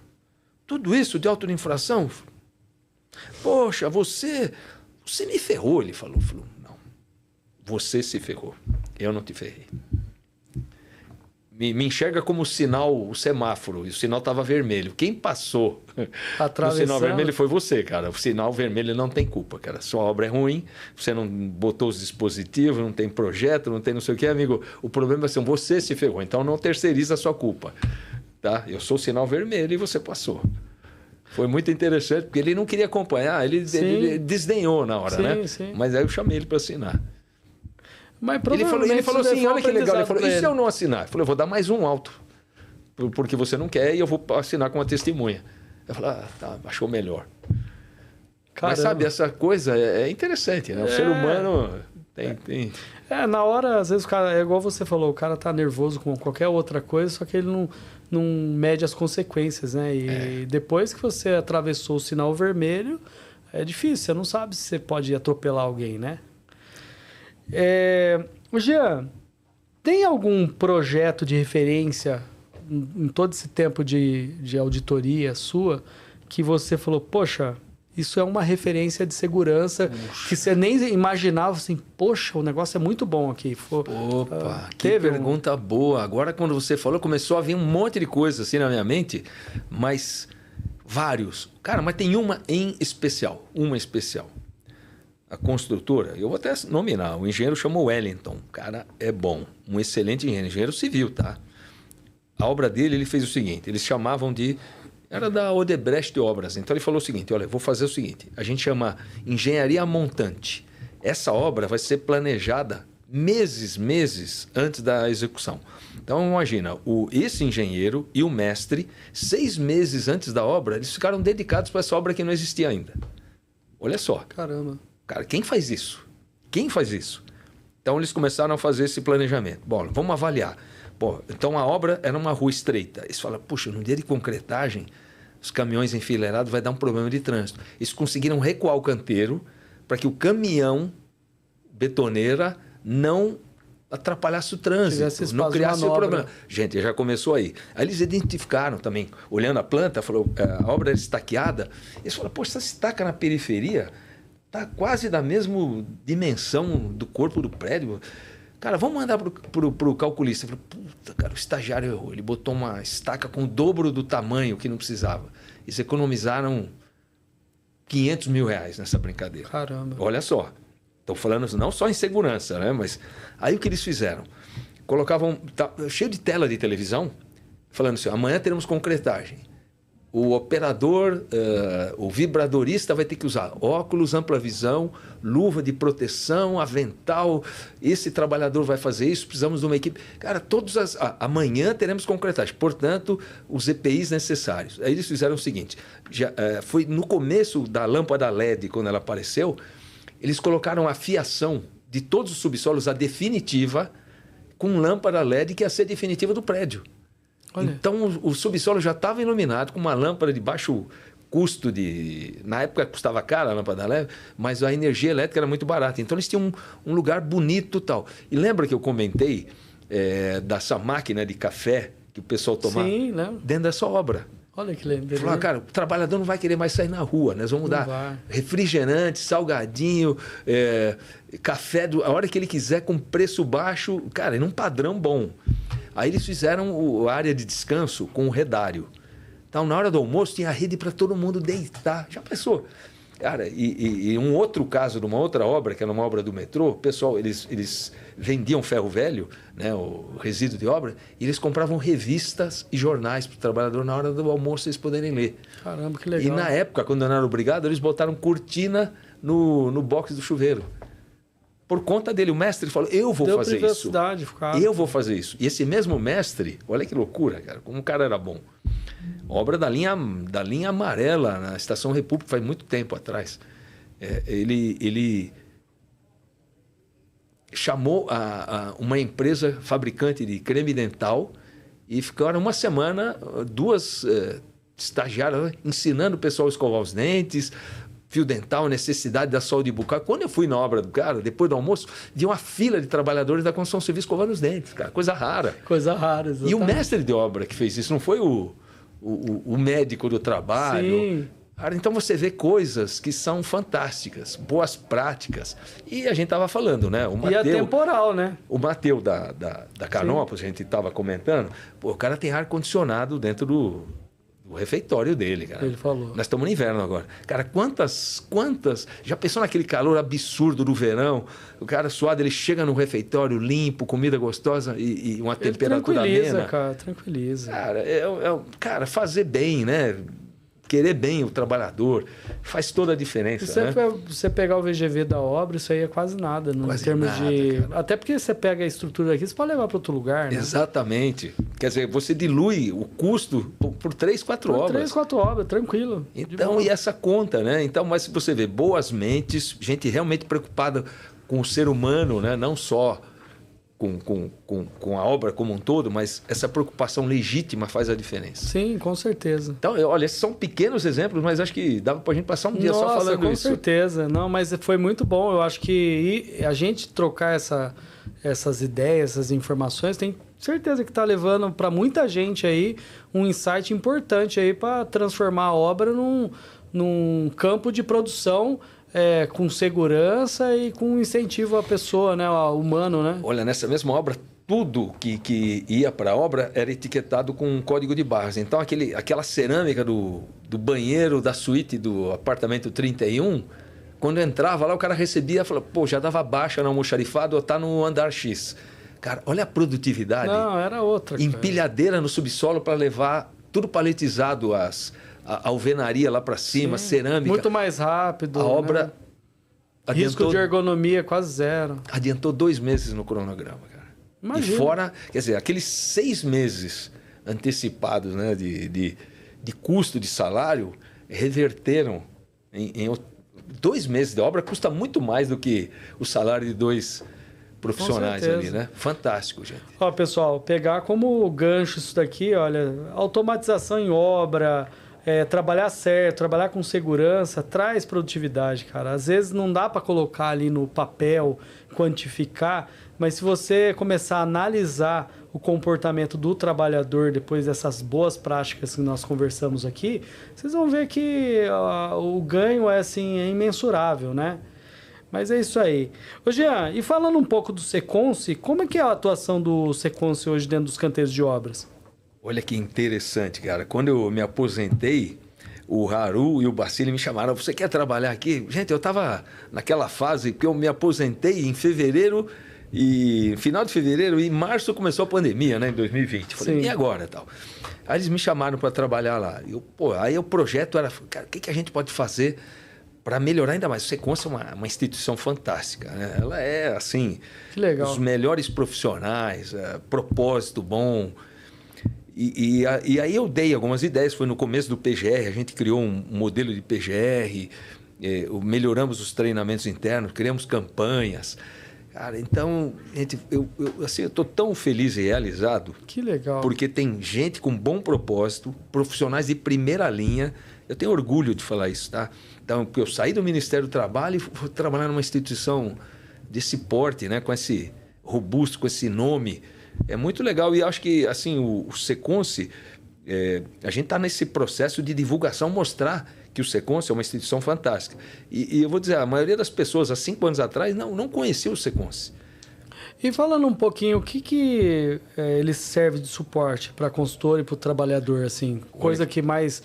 tudo isso de auto de infração? Poxa, você me ferrou, ele falou. Não, você se ferrou, eu não te ferrei. Me enxerga como sinal, o semáforo, e o sinal estava vermelho. Quem passou o sinal vermelho foi você, cara. O sinal vermelho não tem culpa, cara. Sua obra é ruim, você não botou os dispositivos, não tem projeto, não tem não sei o que, amigo. O problema é assim, você se ferrou, então não terceiriza a sua culpa. Tá? Eu sou o sinal vermelho e você passou. Foi muito interessante, porque ele não queria acompanhar, ele desdenhou na hora, né? Sim. Mas aí eu chamei ele para assinar. Mas ele falou assim, olha que legal. Ele falou, e se eu não assinar? Eu falei, eu vou dar mais um auto, porque você não quer e eu vou assinar com uma testemunha. Eu falei, tá, achou melhor. Caramba. Mas sabe, essa coisa é interessante, né? O ser humano tem... na hora, às vezes o cara, é igual você falou, o cara tá nervoso com qualquer outra coisa, só que ele não mede as consequências, né? E depois que você atravessou o sinal vermelho, é difícil, você não sabe se você pode atropelar alguém, né? Jean, tem algum projeto de referência em todo esse tempo de auditoria sua que você falou, poxa, isso é uma referência de segurança que você nem imaginava, assim, poxa, o negócio é muito bom aqui. Opa, que pergunta boa. Agora, quando você falou, começou a vir um monte de coisa assim na minha mente, mas vários. Cara, mas tem uma especial. A construtora, eu vou até nominar, o engenheiro chamou Wellington. O cara é bom, um excelente engenheiro civil, tá? A obra dele, ele fez o seguinte, eles chamavam de... Era da Odebrecht Obras. Então ele falou o seguinte, olha, vou fazer o seguinte, a gente chama engenharia montante. Essa obra vai ser planejada meses antes da execução. Então imagina, esse engenheiro e o mestre, 6 meses antes da obra, eles ficaram dedicados para essa obra que não existia ainda. Olha só. Caramba. Cara, quem faz isso? Então eles começaram a fazer esse planejamento. Bom, vamos avaliar. Bom, então a obra era uma rua estreita. Eles falaram, puxa, no dia de concretagem, os caminhões enfileirados vai dar um problema de trânsito. Eles conseguiram recuar o canteiro para que o caminhão betoneira não atrapalhasse o trânsito, não criasse o problema. Gente, já começou aí. Aí eles identificaram também, olhando a planta, falou, a obra era estaqueada. Eles falaram, poxa, essa estaca na periferia está quase da mesma dimensão do corpo do prédio. Cara, vamos mandar pro calculista. Eu falei, puta, cara, o estagiário errou. Ele botou uma estaca com o dobro do tamanho que não precisava. Eles economizaram R$500 mil nessa brincadeira. Caramba. Olha só. Estou falando não só em segurança, né? Mas aí o que eles fizeram? Colocavam cheio de tela de televisão, falando assim, amanhã teremos concretagem. O operador, o vibradorista vai ter que usar óculos, ampla visão, luva de proteção, avental. Esse trabalhador vai fazer isso, precisamos de uma equipe. Cara, amanhã teremos concretagem, portanto, os EPIs necessários. Aí eles fizeram o seguinte, foi no começo da lâmpada LED, quando ela apareceu, eles colocaram a fiação de todos os subsolos, a definitiva, com lâmpada LED que ia ser definitiva do prédio. Olha. Então, o subsolo já estava iluminado com uma lâmpada de baixo custo. Na época custava cara a lâmpada LED, mas a energia elétrica era muito barata. Então, eles tinham um lugar bonito e tal. E lembra que eu comentei dessa máquina de café que o pessoal tomava? Sim, lembro. Dentro dessa obra. Olha que lindo. Falou, cara, o trabalhador não vai querer mais sair na rua, nós vamos dar refrigerante, salgadinho, café, a hora que ele quiser, com preço baixo, cara, num padrão bom. Aí eles fizeram a área de descanso com o redário. Então, na hora do almoço, tinha rede para todo mundo deitar. Já pensou? Cara, e um outro caso de uma outra obra, que era uma obra do metrô, pessoal, eles vendiam ferro velho, né, o resíduo de obra, e eles compravam revistas e jornais para o trabalhador na hora do almoço eles poderem ler. Caramba, que legal. E na época, quando eu não era obrigado, eles botaram cortina no box do chuveiro. Por conta dele, o mestre falou, eu vou fazer isso. Eu vou fazer isso. E esse mesmo mestre, olha que loucura, cara, como o cara era bom. Obra da linha amarela, na Estação República, faz muito tempo atrás. Ele chamou uma empresa fabricante de creme dental e ficaram uma semana, duas estagiárias ensinando o pessoal a escovar os dentes, fio dental, necessidade da saúde bucal. Quando eu fui na obra do cara, depois do almoço, vi uma fila de trabalhadores da construção civil escovando os dentes, cara. Coisa rara. Coisa rara, exatamente. E o mestre de obra que fez isso, não foi o médico do trabalho. Sim. Cara, então você vê coisas que são fantásticas, boas práticas. E a gente estava falando, né? O Mateu, e é temporal, né? O Mateu da Canópolis, a gente estava comentando, pô, o cara tem ar-condicionado dentro do refeitório dele, cara. Ele falou. Nós estamos no inverno agora. Cara, quantas... Já pensou naquele calor absurdo do verão? O cara suado, ele chega no refeitório limpo, comida gostosa e uma temperatura amena. Tranquiliza. Cara, cara, fazer bem, né? Querer bem o trabalhador faz toda a diferença. Você pegar o VGV da obra, isso aí é quase nada. Em termos de. Cara. Até porque você pega a estrutura aqui, você pode levar para outro lugar, né? Exatamente. Quer dizer, você dilui o custo por 3, 4 obras. 3, 4 obras, tranquilo. Então, e essa conta, né? Então, mas se você vê boas mentes, gente realmente preocupada com o ser humano, né? Não só com a obra como um todo, mas essa preocupação legítima faz a diferença. Sim, com certeza. Então, olha, esses são pequenos exemplos, mas acho que dava para a gente passar um dia só falando com isso. Com certeza. Não, mas foi muito bom. Eu acho que a gente trocar essas ideias, essas informações, tem certeza que está levando para muita gente aí um insight importante aí para transformar a obra num campo de produção com segurança e com incentivo à pessoa, né, ao humano, né? Olha, nessa mesma obra, tudo que ia para a obra era etiquetado com um código de barras. Então, aquela cerâmica do banheiro da suíte do apartamento 31, quando entrava lá, o cara recebia e falava, pô, já dava baixa no almoxarifado ou tá no andar X. Cara, olha a produtividade. Não, era outra. Empilhadeira no subsolo para levar tudo paletizado, a alvenaria lá para cima, sim, cerâmica. Muito mais rápido. A obra... Né? Risco de ergonomia quase zero. Adiantou 2 meses no cronograma, cara. Imagina. E fora, quer dizer, aqueles 6 meses antecipados, né, de custo de salário, reverteram em 2 meses de obra, custa muito mais do que o salário de 2 profissionais ali, né? Fantástico, gente. Ó, pessoal, pegar como gancho isso daqui, olha, automatização em obra... trabalhar certo, trabalhar com segurança, traz produtividade, cara. Às vezes não dá para colocar ali no papel, quantificar, mas se você começar a analisar o comportamento do trabalhador depois dessas boas práticas que nós conversamos aqui, vocês vão ver que o ganho é imensurável, né? Mas é isso aí. Ô Jean, e falando um pouco do Seconce, como é que é a atuação do Seconce hoje dentro dos canteiros de obras? Olha que interessante, cara. Quando eu me aposentei, o Haru e o Bacili me chamaram. Você quer trabalhar aqui? Gente, eu estava naquela fase que eu me aposentei em fevereiro, e final de fevereiro, e em março começou a pandemia, né, em 2020. Falei, e agora? Tal. Aí eles me chamaram para trabalhar lá. Aí o projeto era, cara, o que a gente pode fazer para melhorar ainda mais? O Seconce é uma instituição fantástica, né? Ela é, assim, que legal. Os melhores profissionais, propósito bom... E aí eu dei algumas ideias, foi no começo do PGR, a gente criou um modelo de PGR, melhoramos os treinamentos internos, criamos campanhas. Cara, então, gente, eu estou tão feliz e realizado. Que legal. Porque tem gente com bom propósito, profissionais de primeira linha. Eu tenho orgulho de falar isso, tá? Então, eu saí do Ministério do Trabalho e fui trabalhar numa instituição desse porte, né? Com esse robusto, com esse nome. É muito legal e acho que assim o Seconce a gente está nesse processo de divulgação, mostrar que o Seconce é uma instituição fantástica. E eu vou dizer, a maioria das pessoas, há 5 anos atrás, não conhecia o Seconce. E falando um pouquinho, o que ele serve de suporte para consultor e para o trabalhador, assim? Coisa que mais,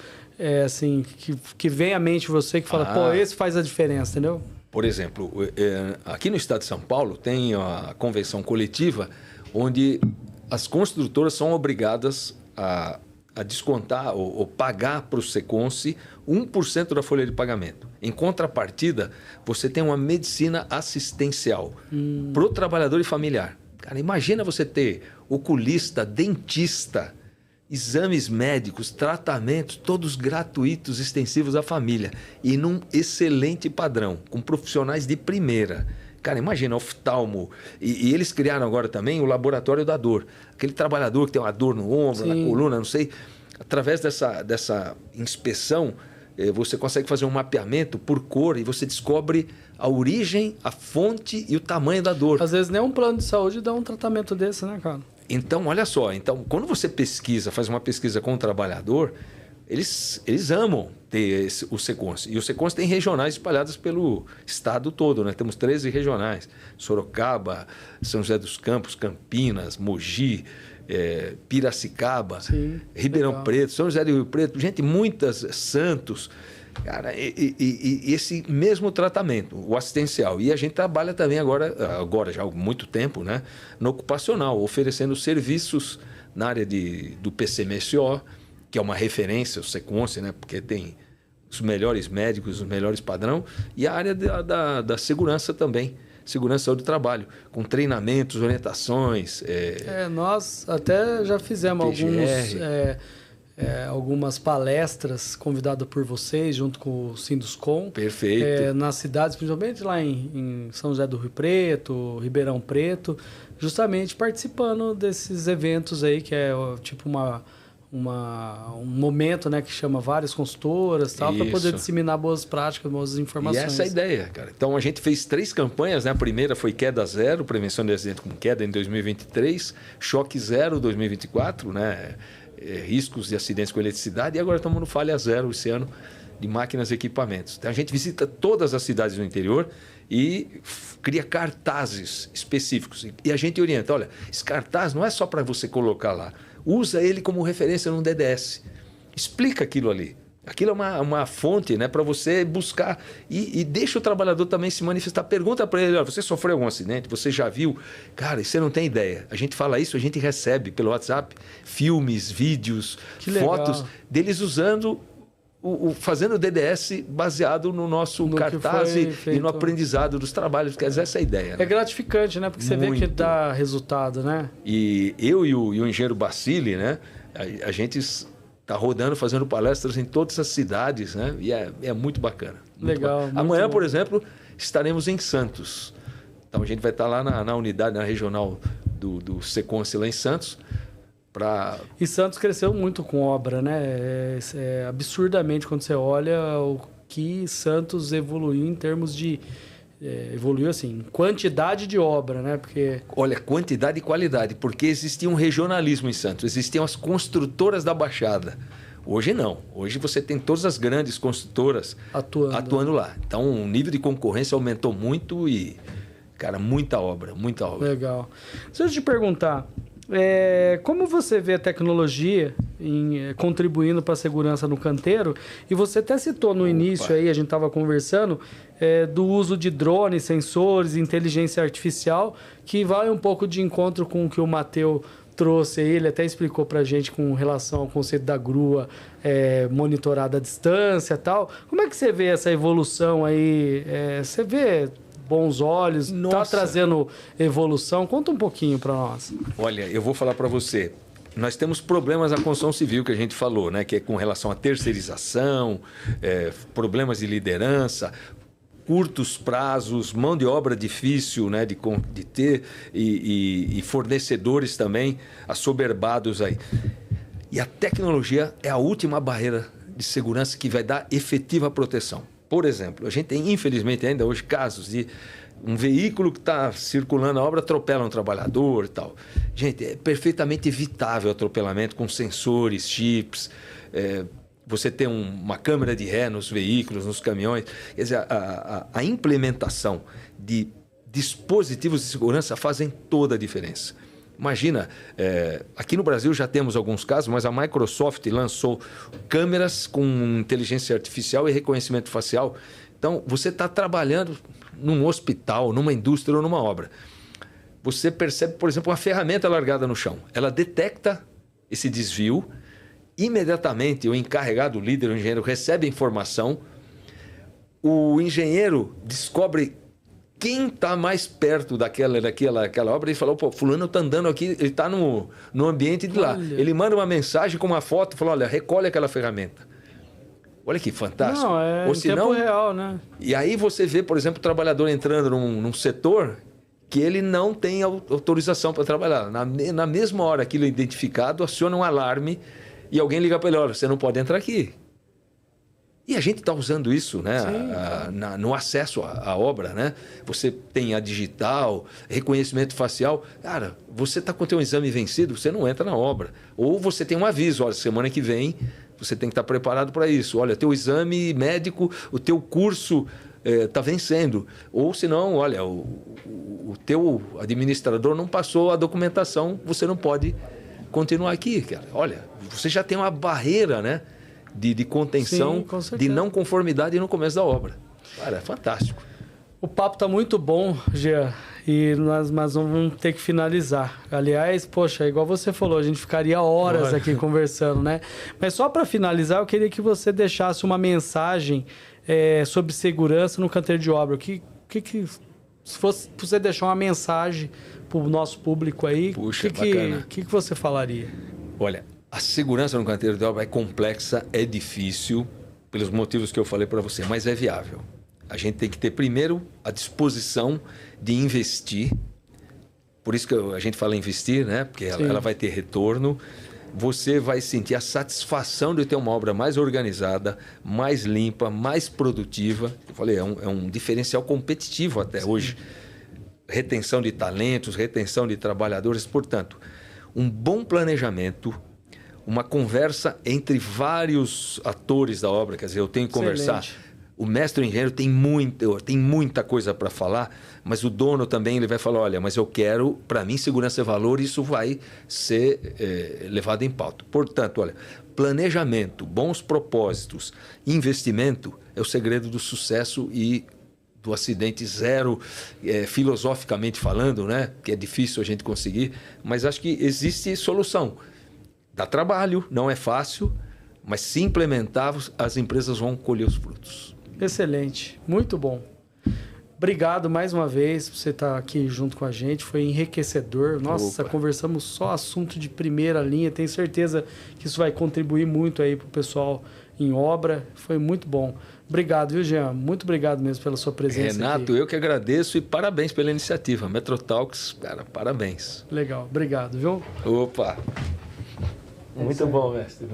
assim, que vem à mente você, que fala, pô, esse faz a diferença, entendeu? Por exemplo, aqui no estado de São Paulo tem a convenção coletiva, onde as construtoras são obrigadas a descontar ou pagar para o Seconce 1% da folha de pagamento. Em contrapartida, você tem uma medicina assistencial para o trabalhador e familiar. Cara, imagina você ter oculista, dentista, exames médicos, tratamentos, todos gratuitos, extensivos à família. E num excelente padrão, com profissionais de primeira. Cara, imagina, oftalmo. E eles criaram agora também o laboratório da dor. Aquele trabalhador que tem uma dor no ombro, na coluna, não sei. Através dessa inspeção, você consegue fazer um mapeamento por cor e você descobre a origem, a fonte e o tamanho da dor. Às vezes nem um plano de saúde dá um tratamento desse, né, cara? Então, olha só. Então, quando você faz uma pesquisa com o trabalhador, eles amam ter o Seconce. E o Seconce tem regionais espalhadas pelo estado todo, né? Temos 13 regionais. Sorocaba, São José dos Campos, Campinas, Mogi, Piracicaba, Ribeirão Preto, São José do Rio Preto, Santos. Cara, e esse mesmo tratamento, o assistencial. E a gente trabalha também agora já há muito tempo, né, no ocupacional, oferecendo serviços na área do PCMSO, que é uma referência, o Seconce, né, porque tem os melhores médicos, os melhores padrão, e a área da segurança também, segurança do trabalho, com treinamentos, orientações. Nós até já fizemos algumas palestras convidadas por vocês, junto com o Sinduscom. Perfeito. Nas cidades, principalmente lá em São José do Rio Preto, Ribeirão Preto, justamente participando desses eventos aí, que é tipo um momento, né, que chama várias consultoras para poder disseminar boas práticas, boas informações. E essa é a ideia, cara. Então a gente fez 3 campanhas, né? A primeira foi Queda Zero, prevenção de acidente com queda em 2023, Choque Zero 2024, né? Riscos de acidentes com eletricidade, e agora estamos no Falha Zero esse ano de máquinas e equipamentos. Então a gente visita todas as cidades do interior e cria cartazes específicos. E a gente orienta, olha, esse cartaz não é só para você colocar lá, usa ele como referência num DDS. Explica aquilo ali. Aquilo é uma fonte, né, para você buscar e deixa o trabalhador também se manifestar. Pergunta para ele, você sofreu algum acidente? Você já viu? Cara, você não tem ideia. A gente fala isso, a gente recebe pelo WhatsApp filmes, vídeos, fotos deles usando, fazendo o DDS baseado no nosso cartaz e no aprendizado dos trabalhos. Quer dizer, essa é a ideia. Né? É gratificante, né? Porque você vê que dá resultado, né? E eu e o engenheiro Bacilli, né? A gente está rodando, fazendo palestras em todas as cidades, né? E é muito bacana. Legal. Amanhã, por exemplo, estaremos em Santos. Então a gente vai estar lá na unidade, na regional do Seconce lá em Santos. E Santos cresceu muito com obra, né? Absurdamente quando você olha o que Santos evoluiu em termos de... evoluiu assim, quantidade de obra, né? Porque... Olha, quantidade e qualidade, porque existia um regionalismo em Santos, existiam as construtoras da Baixada. Hoje não, hoje você tem todas as grandes construtoras atuando lá. Então o nível de concorrência aumentou muito e, cara, muita obra. Legal. Deixa eu te perguntar, como você vê a tecnologia contribuindo para a segurança no canteiro? E você até citou no início, aí a gente estava conversando, do uso de drones, sensores, inteligência artificial, que vai um pouco de encontro com o que o Matheus trouxe. Ele até explicou para a gente com relação ao conceito da grua monitorada à distância e tal. Como é que você vê essa evolução aí? Você vê... bons olhos, está trazendo evolução? Conta um pouquinho para nós. Olha, eu vou falar para você. Nós temos problemas na construção civil que a gente falou, né? Que é com relação à terceirização, problemas de liderança, curtos prazos, mão de obra difícil, né? de ter e fornecedores também assoberbados aí. E a tecnologia é a última barreira de segurança que vai dar efetiva proteção. Por exemplo, a gente tem, infelizmente, ainda hoje casos de um veículo que está circulando na obra atropela um trabalhador e tal. Gente, é perfeitamente evitável o atropelamento com sensores, chips. Você tem uma câmera de ré nos veículos, nos caminhões. Quer dizer, a implementação de dispositivos de segurança fazem toda a diferença. Imagina, aqui no Brasil já temos alguns casos, mas a Microsoft lançou câmeras com inteligência artificial e reconhecimento facial. Então, você está trabalhando num hospital, numa indústria ou numa obra. Você percebe, por exemplo, uma ferramenta largada no chão. Ela detecta esse desvio, imediatamente o encarregado, o líder, o engenheiro, recebe a informação, o engenheiro descobre quem está mais perto daquela obra e falou, pô, fulano está andando aqui, ele está no ambiente de lá. Olha. Ele manda uma mensagem com uma foto, fala, olha, recolhe aquela ferramenta. Olha que fantástico. Não, é ou em senão, tempo real, né? E aí você vê, por exemplo, o trabalhador entrando num setor que ele não tem autorização para trabalhar. Na mesma hora aquilo é identificado, aciona um alarme e alguém liga para ele, olha, você não pode entrar aqui. E a gente está usando isso, né? No acesso à obra, né? Você tem a digital, reconhecimento facial. Cara, você está com o teu exame vencido, você não entra na obra. Ou você tem um aviso, olha, semana que vem você tem que estar preparado para isso. Olha, teu exame médico, o teu curso está vencendo. Ou senão, olha, o teu administrador não passou a documentação, você não pode continuar aqui, cara. Olha, você já tem uma barreira, né? De contenção, sim, de não conformidade no começo da obra. Cara, é fantástico. O papo está muito bom, Jean, mas vamos ter que finalizar. Aliás, poxa, igual você falou, a gente ficaria horas aqui conversando, né? Mas só para finalizar, eu queria que você deixasse uma mensagem sobre segurança no canteiro de obra. Se fosse você deixar uma mensagem para o nosso público aí, puxa, bacana. O que você falaria? Olha, a segurança no canteiro de obra é complexa, é difícil, pelos motivos que eu falei para você, mas é viável. A gente tem que ter, primeiro, a disposição de investir. Por isso que a gente fala investir, né? Porque ela vai ter retorno. Você vai sentir a satisfação de ter uma obra mais organizada, mais limpa, mais produtiva. Eu falei, é um diferencial competitivo até hoje. Retenção de talentos, retenção de trabalhadores. Portanto, um bom planejamento, uma conversa entre vários atores da obra. Quer dizer, eu tenho que conversar. O mestre engenheiro tem muita coisa para falar, mas o dono também ele vai falar, olha, mas eu quero, para mim, segurança é valor, e isso vai ser levado em pauta. Portanto, olha, planejamento, bons propósitos, investimento é o segredo do sucesso e do acidente zero, filosoficamente falando, né? Que é difícil a gente conseguir, mas acho que existe solução. Dá trabalho, não é fácil, mas se implementar, as empresas vão colher os frutos. Excelente, muito bom. Obrigado mais uma vez por você estar aqui junto com a gente, foi enriquecedor. Nossa, conversamos só assunto de primeira linha, tenho certeza que isso vai contribuir muito aí para o pessoal em obra, foi muito bom. Obrigado, viu, Jean? Muito obrigado mesmo pela sua presença. Renato, aqui. Eu que agradeço e parabéns pela iniciativa. Metrotalks, cara, parabéns. Legal, obrigado, viu? Opa! Muito bom, mestre.